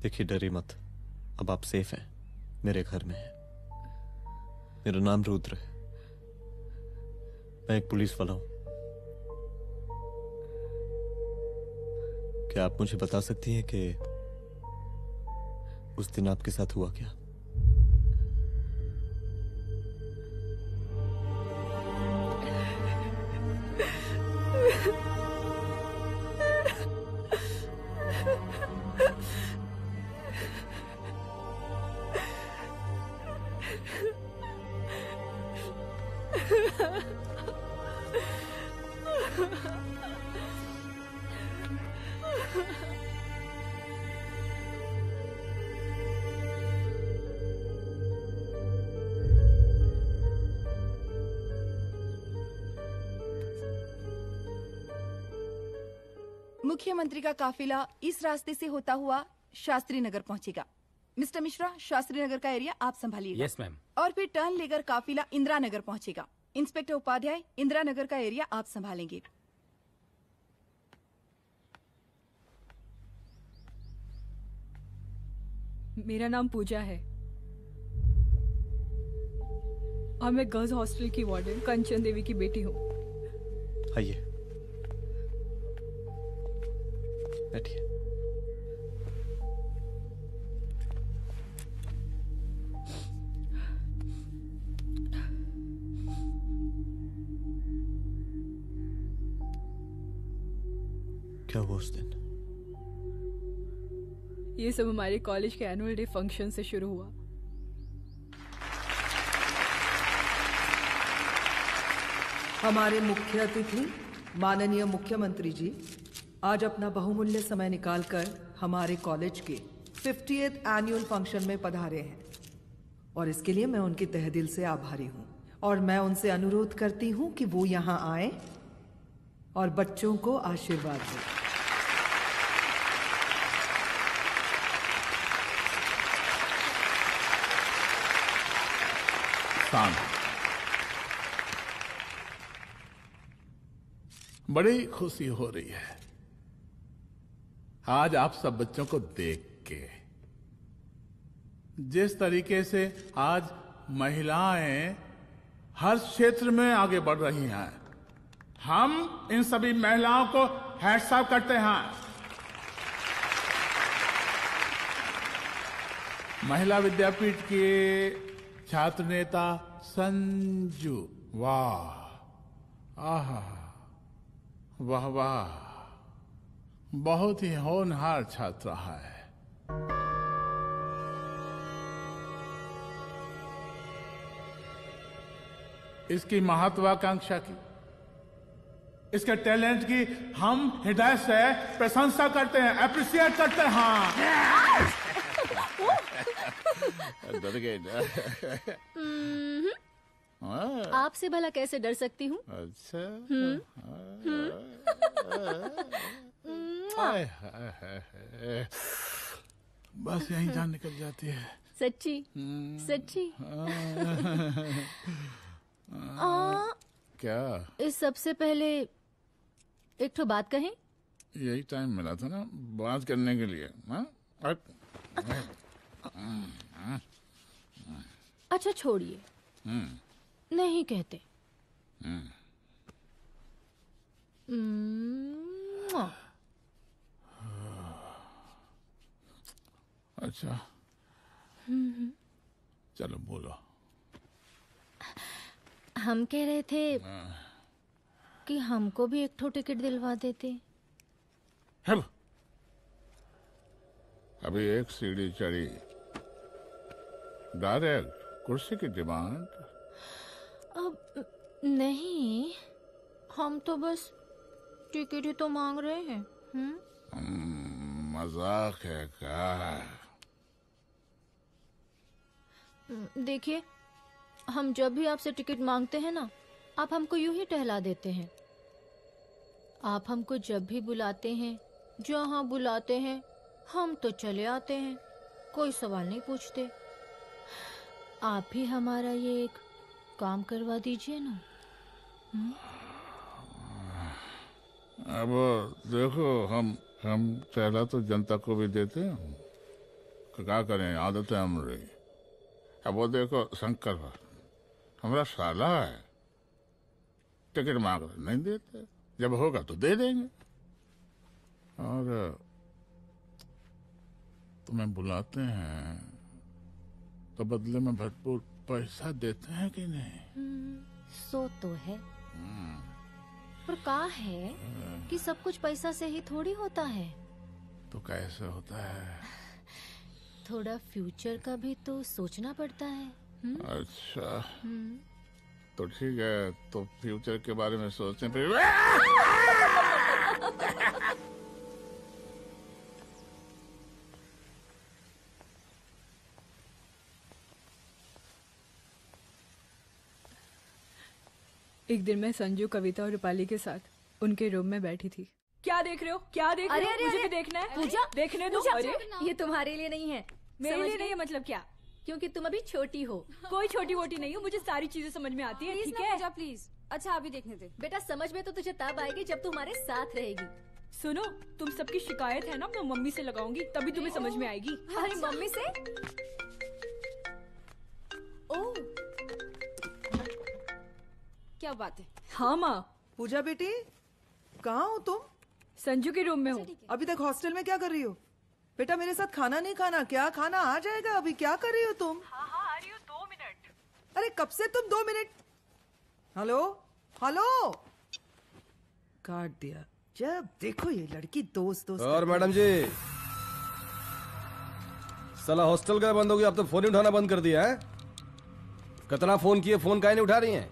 देखिए, डरिए मत, अब आप सेफ हैं, मेरे घर में हैं। मेरा नाम रुद्र है, मैं एक पुलिस वाला हूं। क्या आप मुझे बता सकती हैं कि उस दिन आपके साथ हुआ क्या? मुख्यमंत्री का काफिला इस रास्ते से होता हुआ शास्त्री नगर पहुंचेगा। मिस्टर मिश्रा, शास्त्री नगर का एरिया आप संभालिएगा। Yes ma'am. और फिर टर्न लेकर काफिला इंदिरा नगर पहुंचेगा। इंस्पेक्टर उपाध्याय, इंदिरा नगर का एरिया आप संभालेंगे। मेरा नाम पूजा है और मैं गर्ल्स हॉस्टल की वार्डन कंचन देवी की बेटी हूँ। आइए, बैठिए। क्या हुआ उस दिन? ये सब हमारे कॉलेज के एनुअल डे फंक्शन से शुरू हुआ। हमारे मुख्य अतिथि माननीय मुख्यमंत्री जी आज अपना बहुमूल्य समय निकालकर हमारे कॉलेज के 50th एनुअल फंक्शन में पधारे हैं और इसके लिए मैं उनके तहे दिल से आभारी हूँ और मैं उनसे अनुरोध करती हूँ कि वो यहाँ आए और बच्चों को आशीर्वाद दें। बड़ी खुशी हो रही है आज आप सब बच्चों को देख के। जिस तरीके से आज महिलाएं हर क्षेत्र में आगे बढ़ रही हैं, हम इन सभी महिलाओं को हैट्स ऑफ करते हैं। महिला विद्यापीठ के छात्र नेता संजू, वाह, आहा, वाह वाह, बहुत ही होनहार छात्रा है। इसकी महत्वाकांक्षा की, इसके टैलेंट की हम हृदय से प्रशंसा करते हैं, अप्रिशिएट करते हैं। डर गए ना? आपसे भला कैसे डर सकती हूँ? अच्छा। बस यही जान निकल जाती है। सच्ची सच्ची। क्या? इस सबसे पहले एक ठो बात कहें? यही टाइम मिला था ना बात करने के लिए। अच्छा छोड़िए, नहीं कहते। अच्छा चलो बोलो। हम कह रहे थे कि हमको भी एक ठो टिकट दिलवा देते। अभी एक सीढ़ी चढ़ी, डायरेक्ट कुर्सी की डिमांड? अब नहीं, हम तो बस टिकट ही तो मांग रहे हैं। मजाक है क्या? देखिए, हम जब भी आपसे टिकट मांगते हैं ना, आप हमको यूं ही टहला देते हैं। आप हमको जब भी बुलाते हैं, जहाँ बुलाते हैं, हम तो चले आते हैं, कोई सवाल नहीं पूछते। आप ही हमारा ये एक काम करवा दीजिए ना। अब देखो, हम टहला तो जनता को भी देते हैं, क्या करें, आदत है हमारी। अब वो देखो शंकर हमारा साला है, टिकट मांग रहे नहीं देते, जब होगा तो दे देंगे। और तुम्हें बुलाते हैं तो बदले में भरपूर पैसा देते हैं कि नहीं? सो तो है। पर कहा है कि सब कुछ पैसा से ही थोड़ी होता है। तो कैसे होता है? थोड़ा फ्यूचर का भी तो सोचना पड़ता है। अच्छा तो ठीक है, तो फ्यूचर के बारे में सोचते फिर। एक दिन मैं संजू, कविता और रूपाली के साथ उनके रूम में बैठी थी। क्या देख रहे हो? क्या देख रहे हो? मुझे भी देखना है। पूजा, देखने दो। पूजा, अरे ये तुम्हारे लिए नहीं है। मेरे समझ लिए गई? नहीं है मतलब क्या? क्योंकि तुम अभी छोटी हो। कोई छोटी वोटी नहीं हूँ, मुझे सारी चीजें समझ में आती है। ठीक है पूजा प्लीज। अच्छा अभी देखने दे। बेटा समझ में तो तुझे तब आएगी जब तू हमारे साथ रहेगी। सुनो, तुम सबकी शिकायत है ना, मैं मम्मी से लगाऊंगी, तभी तुम्हें समझ में आएगी। अरे मम्मी से? ओह क्या बात है। हाँ माँ। पूजा बेटी कहाँ हो तुम? संजू के रूम में हूँ। अभी तक हॉस्टल में क्या कर रही हो? बेटा मेरे साथ खाना नहीं खाना क्या? खाना आ जाएगा, अभी क्या कर रही हो तुम? हाँ आ रही हूँ, 2 मिनट। अरे कब से तुम 2 मिनट? हेलो हेलो, काट दिया। जब देखो ये लड़की दोस्त दोस्त। और मैडम जी, साला हॉस्टल का बंद हो गया, अब तो फोन ही उठाना बंद कर दिया है। कितना फोन किए, फोन काहे नहीं उठा रही हैं?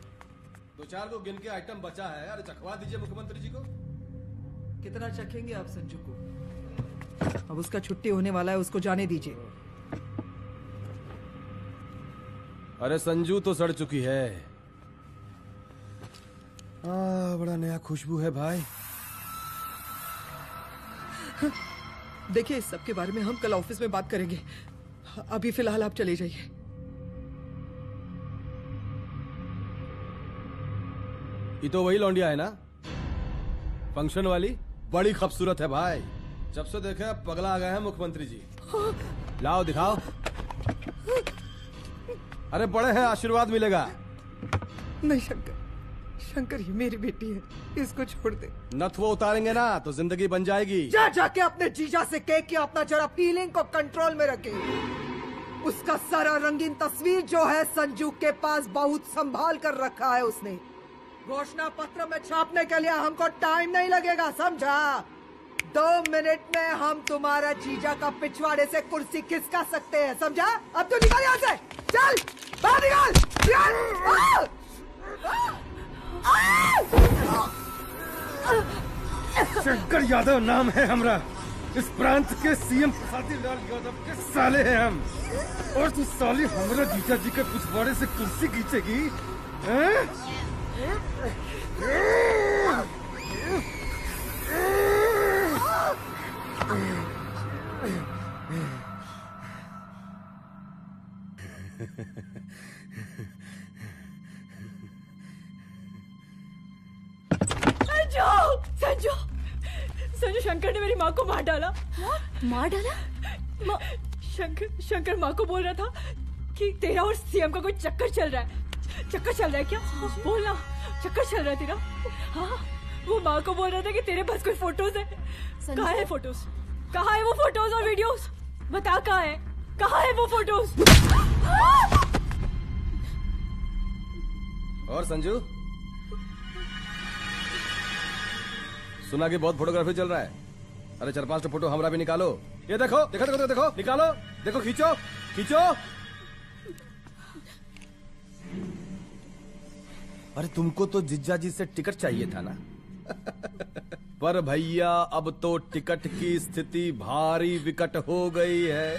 2-4 को गिन के आइटम बचा है, अरे चखवा दीजिए मुख्यमंत्री जी को। कितना चखेंगे आप संजू को? अब उसका छुट्टी होने वाला है, उसको जाने दीजिए। अरे संजू तो सड़ चुकी है। बड़ा नया खुशबू है भाई। देखिए इस सब के बारे में हम कल ऑफिस में बात करेंगे, अभी फिलहाल आप चले जाइए। ये तो वही लौंडिया है ना, फंक्शन वाली? बड़ी खूबसूरत है भाई, जब से देखे अब पगला आ गए हैं मुख्यमंत्री जी। लाओ दिखाओ। अरे बड़े हैं, आशीर्वाद मिलेगा। नहीं शंकर, शंकर ये मेरी बेटी है, इसको छोड़ दे। नथ वो उतारेंगे ना तो जिंदगी बन जाएगी। जा जाके अपने जीजा से कह के अपना जरा फीलिंग को कंट्रोल में रखे। उसका सारा रंगीन तस्वीर जो है संजू के पास बहुत संभाल कर रखा है उसने। घोषणा पत्र में छापने के लिए हमको टाइम नहीं लगेगा, समझा? 2 मिनट में हम तुम्हारा जीजा का पिछवाड़े से कुर्सी खिसका सकते हैं, समझा? अब तो निकल यहाँ से, चल बाहर निकल। शंकर यादव नाम है हमरा, इस प्रांत के सीएम प्रसादी लाल यादव के साले हैं हम। और तू साली हमरा जीजा जी के पिछवाड़े से कुर्सी खींचेगी? संजू, संजू शंकर ने मेरी माँ को मार डाला। मार डाला? शंकर माँ को बोल रहा था कि तेरा और सीएम का कोई चक्कर चल रहा है। चक्कर चल रहा है क्या? बोलना, चक्कर चल रहा है तेरा? हाँ, वो माँ को बोल रहा था कि तेरे पास कोई फोटोज है। कहाँ है फोटोज? कहाँ है वो फोटोज और वीडियोस? बता कहाँ है? कहाँ है वो फोटोज? और संजू, सुना कि बहुत फोटोग्राफी चल रहा है। अरे 4-5 फोटो हमरा भी निकालो। ये देखो देखो देखो देखो, निकालो, देखो, खींचो खींचो। अरे तुमको तो जिज्जा जी से टिकट चाहिए था ना। पर भैया अब तो टिकट की स्थिति भारी विकट हो गई है।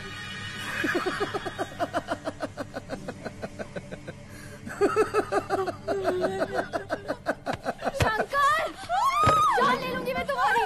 शंकर, जान ले लूंगी मैं तुम्हारी।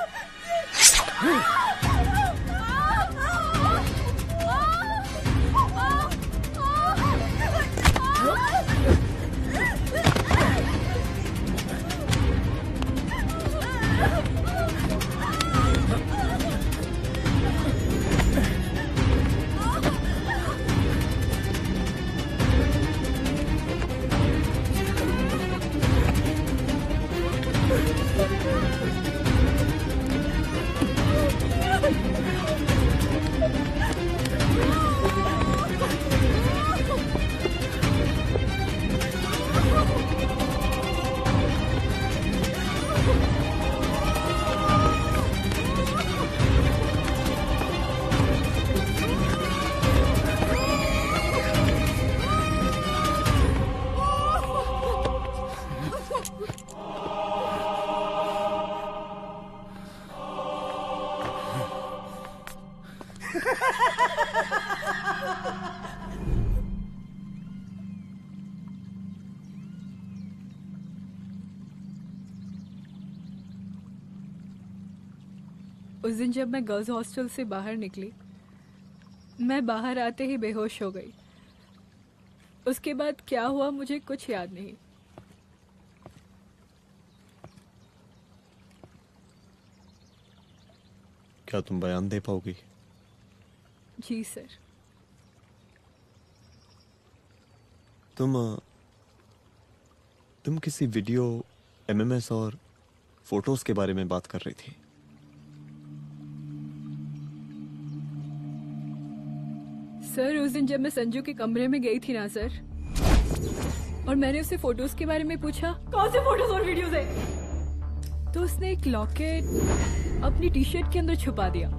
उस दिन जब मैं गर्ल्स हॉस्टल से बाहर निकली, मैं बाहर आते ही बेहोश हो गई। उसके बाद क्या हुआ मुझे कुछ याद नहीं। क्या तुम बयान दे पाओगी? जी सर। तुम किसी वीडियो, एमएमएस और फोटोज के बारे में बात कर रही थी। सर उस दिन जब मैं संजू के कमरे में गई थी ना सर, और मैंने उससे फोटोज के बारे में पूछा कौन से फोटोज और वीडियोज है, तो उसने एक लॉकेट अपनी टी शर्ट के अंदर छुपा दिया।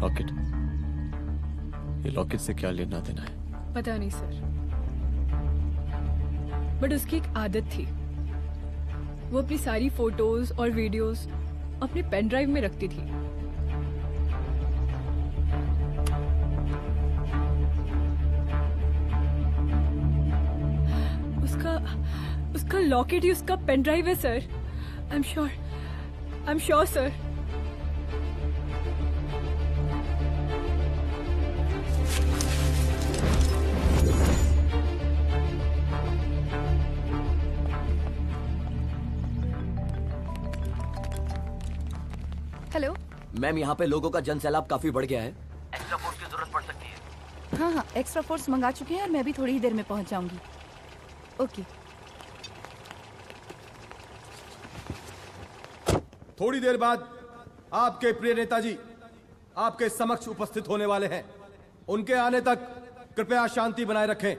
लॉकेट? ये लॉकेट से क्या लेना देना है? पता नहीं सर, बट उसकी एक आदत थी, वो अपनी सारी फोटोज और वीडियोज अपने पेन ड्राइव में रखती थी। उसका लॉकेट ही उसका पेन ड्राइव है sir. I am sure sir. Hello ma'am, यहाँ पे लोगों का जन सैलाब काफी बढ़ गया है। एक्स्ट्रा फोर्स की जरूरत पड़ सकती है। हाँ, एक्स्ट्रा फोर्स मंगा चुके हैं और मैं भी थोड़ी ही देर में पहुंच जाऊंगी। ओके। थोड़ी देर बाद आपके प्रिय नेताजी आपके समक्ष उपस्थित होने वाले हैं। उनके आने तक कृपया शांति बनाए रखें।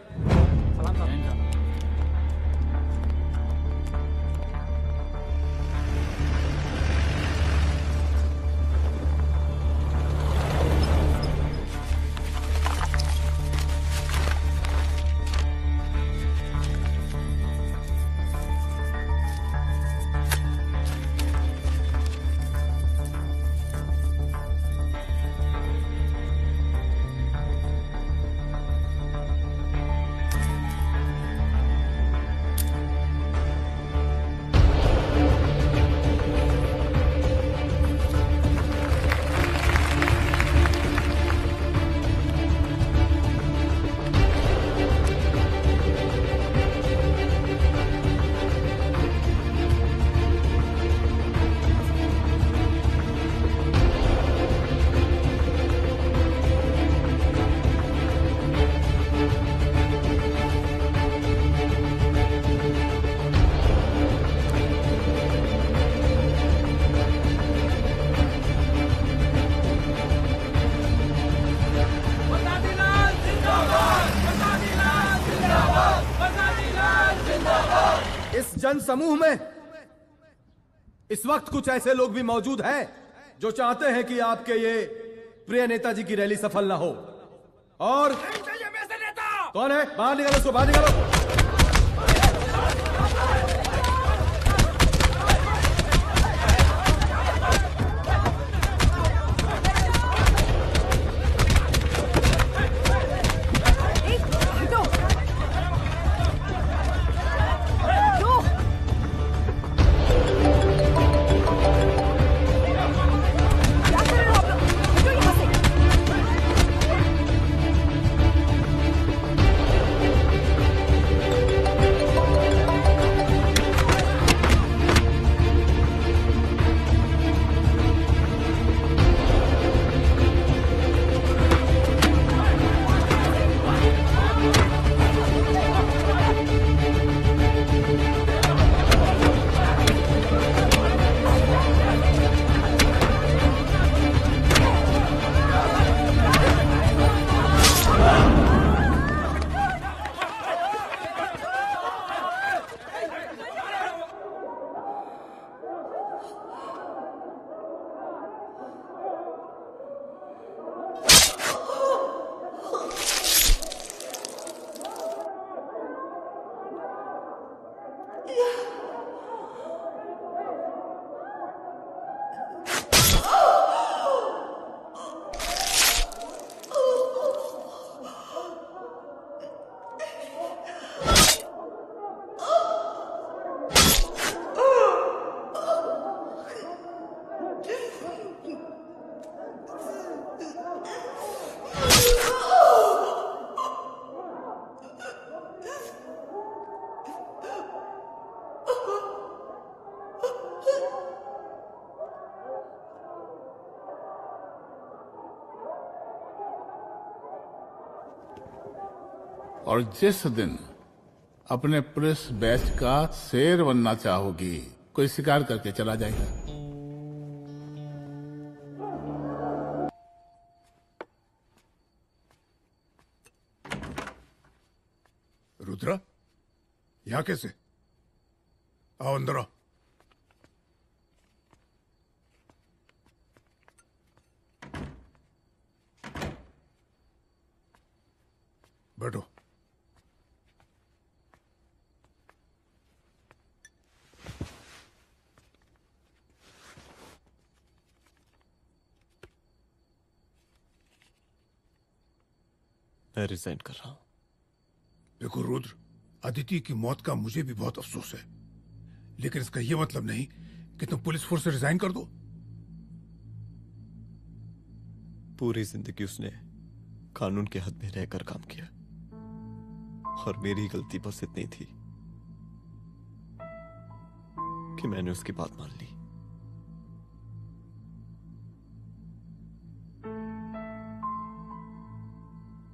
जन समूह में इस वक्त कुछ ऐसे लोग भी मौजूद हैं जो चाहते हैं कि आपके ये प्रिय नेताजी की रैली सफल ना हो। और कौन है? बाहर निकालो उसको, बाहर निकालो। और जिस दिन अपने पुलिस बैच का शेर बनना चाहोगी, कोई शिकार करके चला जाएगा। रुद्रा, यहाँ कैसे? आओ अंदर आओ। बैठो। मैं रिजाइन कर रहा हूं। देखो रुद्र, अदिति की मौत का मुझे भी बहुत अफसोस है, लेकिन इसका यह मतलब नहीं कि तुम पुलिस फोर्स से रिजाइन कर दो। पूरी जिंदगी उसने कानून के हद में रहकर काम किया और मेरी गलती बस इतनी थी कि मैंने उसकी बात मान ली।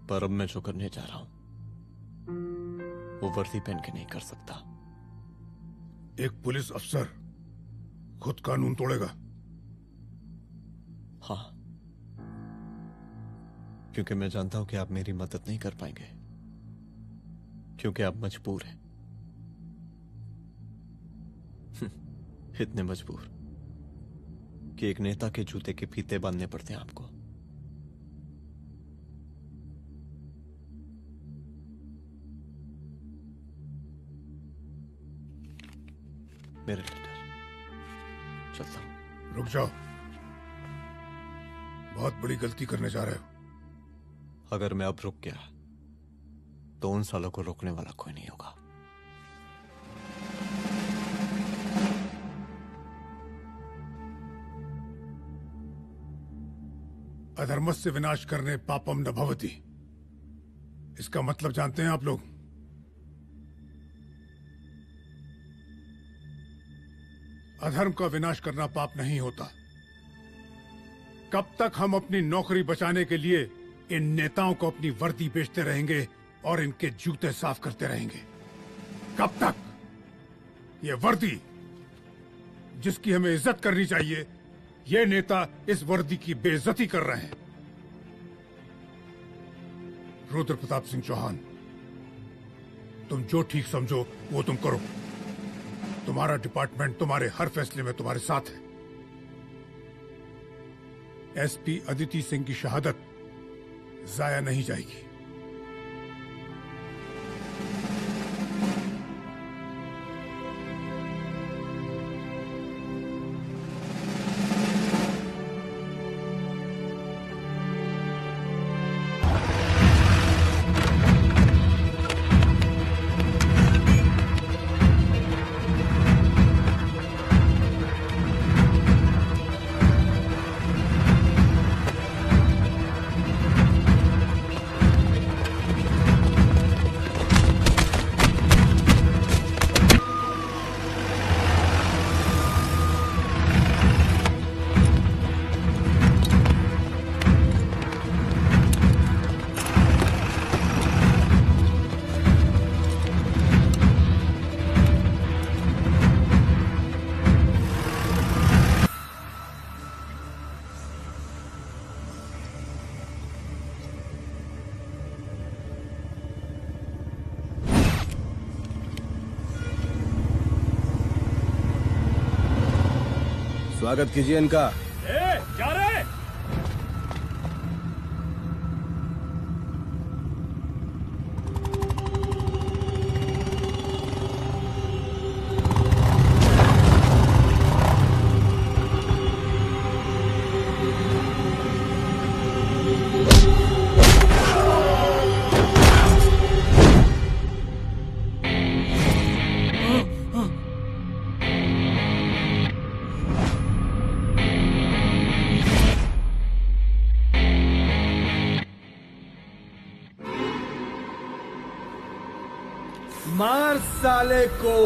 पर अब मैं जो करने जा रहा हूं वो वर्दी पहन के नहीं कर सकता। एक पुलिस अफसर खुद कानून तोड़ेगा? हाँ, क्योंकि मैं जानता हूं कि आप मेरी मदद नहीं कर पाएंगे, क्योंकि आप मजबूर हैं। इतने मजबूर कि एक नेता के जूते के फीते बांधने पड़ते हैं आपको। मेरे लीडर, चलता हूं। रुक जाओ, बहुत बड़ी गलती करने जा रहे हो। अगर मैं अब रुक गया तो उन सालों को रोकने वाला कोई नहीं होगा। अधर्मस्य विनाश करने पापम न भवति, इसका मतलब जानते हैं आप लोग? अधर्म का विनाश करना पाप नहीं होता। कब तक हम अपनी नौकरी बचाने के लिए इन नेताओं को अपनी वर्दी बेचते रहेंगे और इनके जूते साफ करते रहेंगे? कब तक? ये वर्दी जिसकी हमें इज्जत करनी चाहिए, ये नेता इस वर्दी की बेइज्जती कर रहे हैं। रुद्र प्रताप सिंह चौहान, तुम जो ठीक समझो वो तुम करो। तुम्हारा डिपार्टमेंट तुम्हारे हर फैसले में तुम्हारे साथ है। एसपी अदिति सिंह की शहादत जाया नहीं जाएगी। स्वागत कीजिए इनका। क्या रे? मार साले को।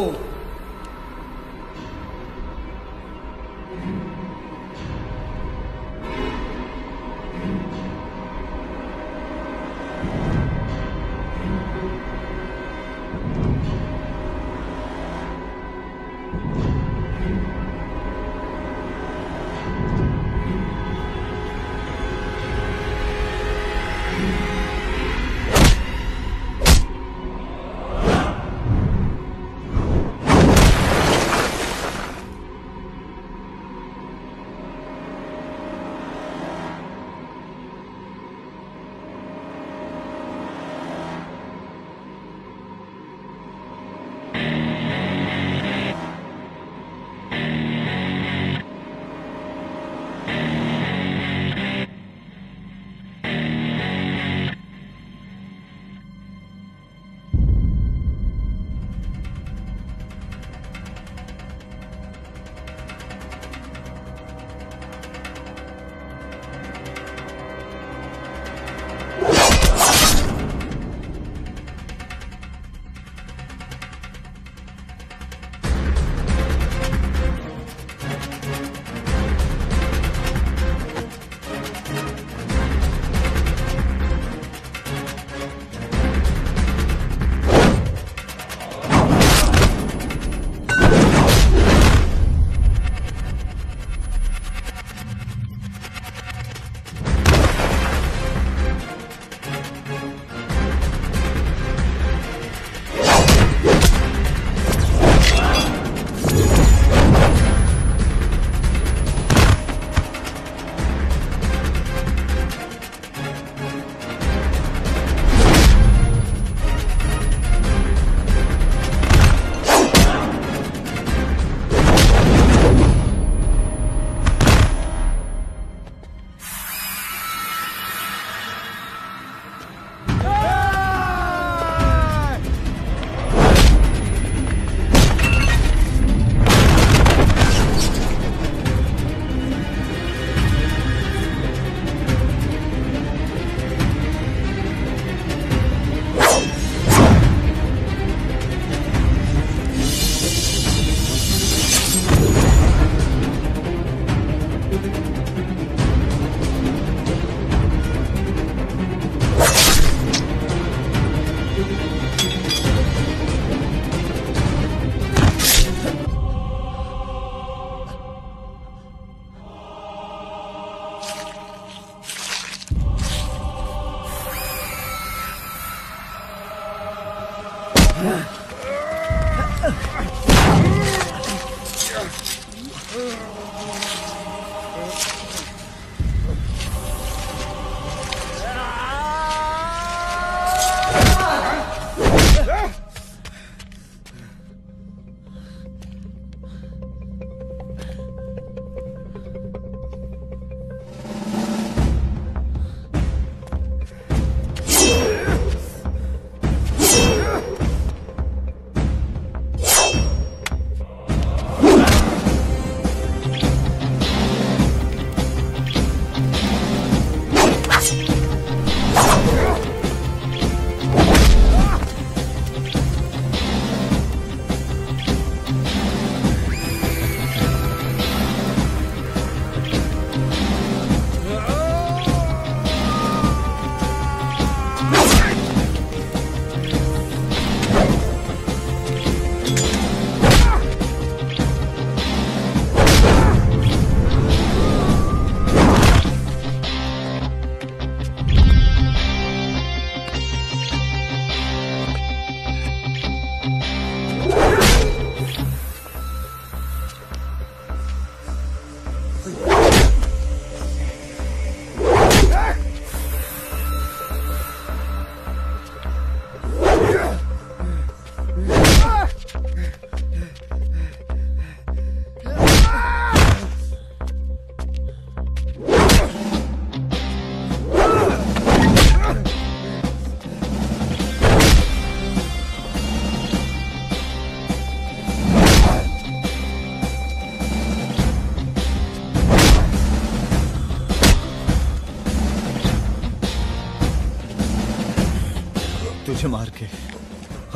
मुझे मार के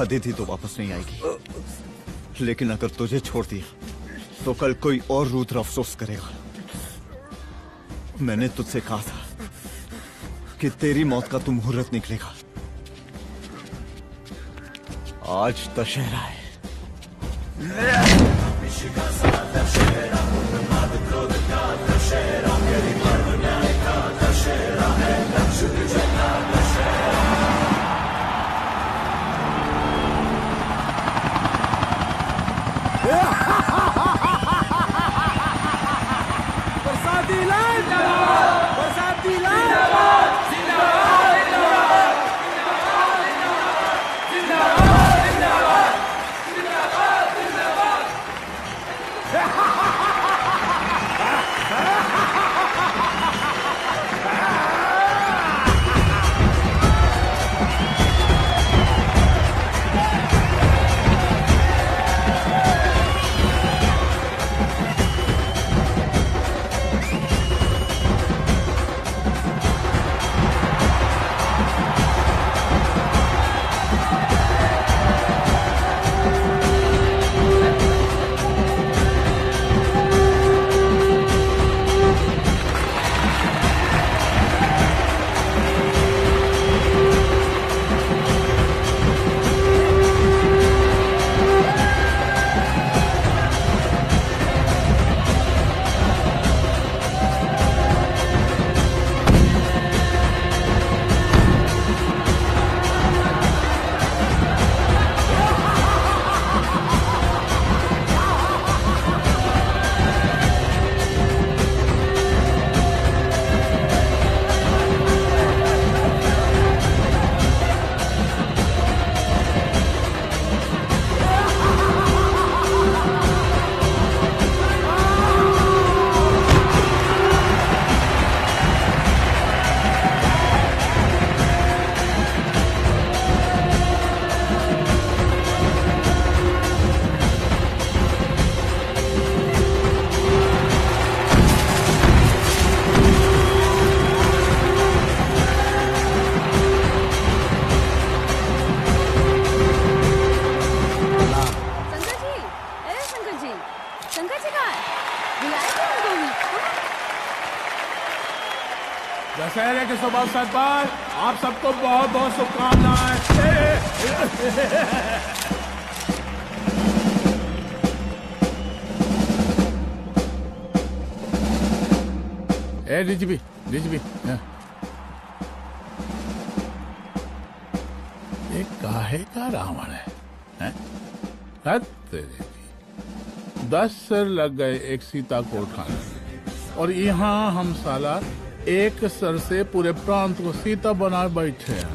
अदिति तो वापस नहीं आएगी, लेकिन अगर तुझे छोड़ दिया तो कल कोई और रुद्र अफसोस करेगा। मैंने तुझसे कहा था कि तेरी मौत का तो मुहूर्त निकलेगा। आज दशहरा है। बरसाती लाल जिंदाबाद, बरसाती लाल जिंदाबाद, जिंदाबाद, जिंदाबाद, जिंदाबाद, जिंदाबाद, जिंदाबाद। दशहरे के शुभ अवसर पर आप सबको बहुत बहुत शुभकामनाएं। ए डीजीपी ये काहे का रावण है? हद तेरे की। 10 सर लग गए एक सीता को उठाने, और यहाँ हम साला एक सर से पूरे प्रांत को सीता बना बैठे हैं।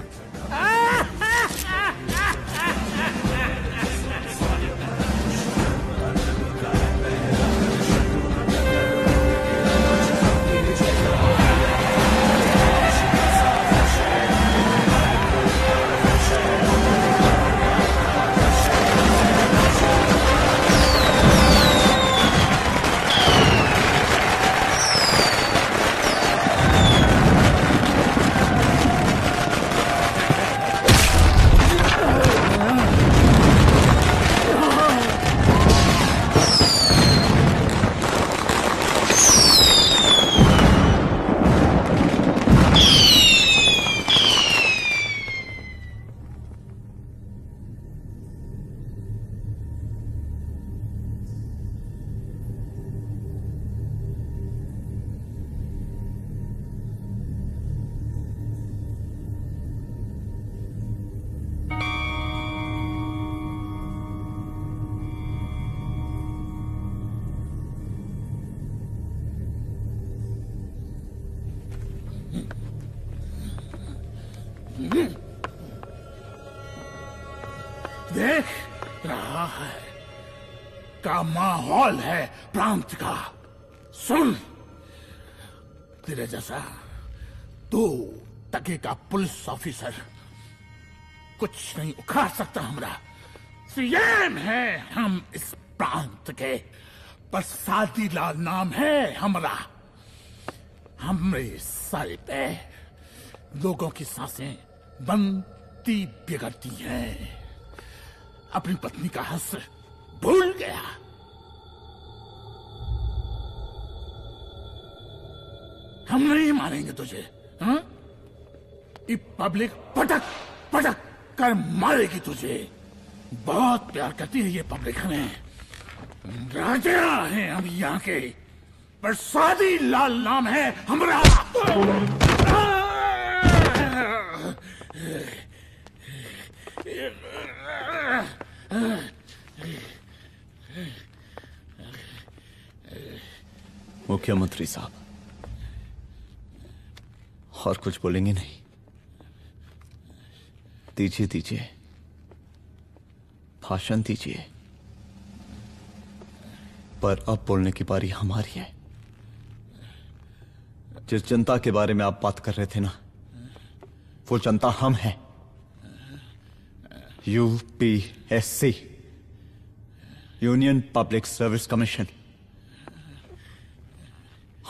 देख रहा है का माहौल है प्रांत का। सुन, तेरे जैसा 2 टके का पुलिस ऑफिसर कुछ नहीं उखाड़ सकता। हमरा सीएम है हम इस प्रांत के, बरसाती लाल नाम है हमरा। हमरे सर पे लोगों की सांसें बंद कितनी बिगड़ती है। अपनी पत्नी का हक भूल गया। हम नहीं मारेंगे तुझे, हाँ? ये पब्लिक पटक पटक कर मारेगी तुझे। बहुत प्यार करती है ये पब्लिक हमें। राजा हैं हम यहाँ के, प्रसादी लाल नाम है हमारा। मुख्यमंत्री साहब, और कुछ बोलेंगे नहीं? दीजिए दीजिए, भाषण दीजिए, पर अब बोलने की बारी हमारी है। जिस जनता के बारे में आप बात कर रहे थे ना, वो जनता हम हैं। UPSC, union public service commission.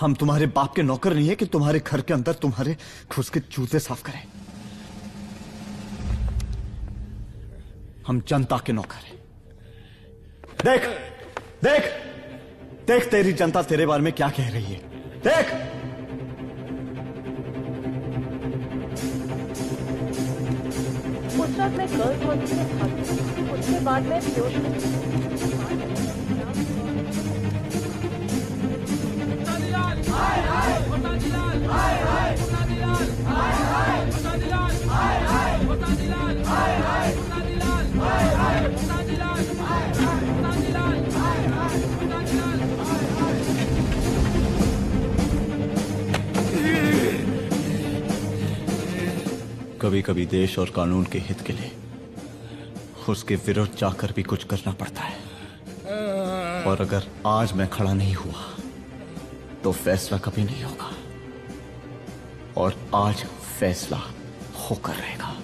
हम तुम्हारे बाप के नौकर नहीं है कि तुम्हारे घर के अंदर तुम्हारे घुस के जूते साफ करें। हम जनता के नौकर हैं। देख देख देख, तेरी जनता तेरे बारे में क्या कह रही है। देख, उस रात मैं गर्ल्स कॉलेज में भागी, उसके बाद मैं बेहोश हो गई। कभी कभी देश और कानून के हित के लिए उसके विरुद्ध जाकर भी कुछ करना पड़ता है। और अगर आज मैं खड़ा नहीं हुआ तो फैसला कभी नहीं होगा, और आज फैसला होकर रहेगा।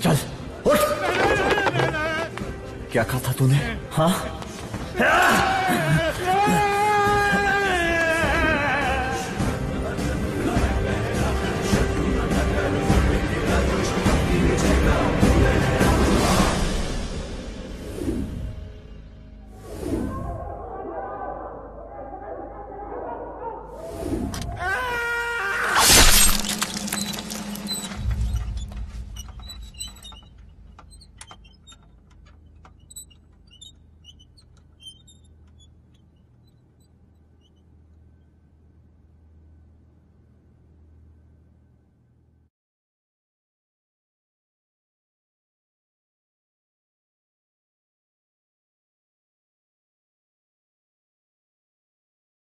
चल उठ। क्या कहा था तूने? हाँ?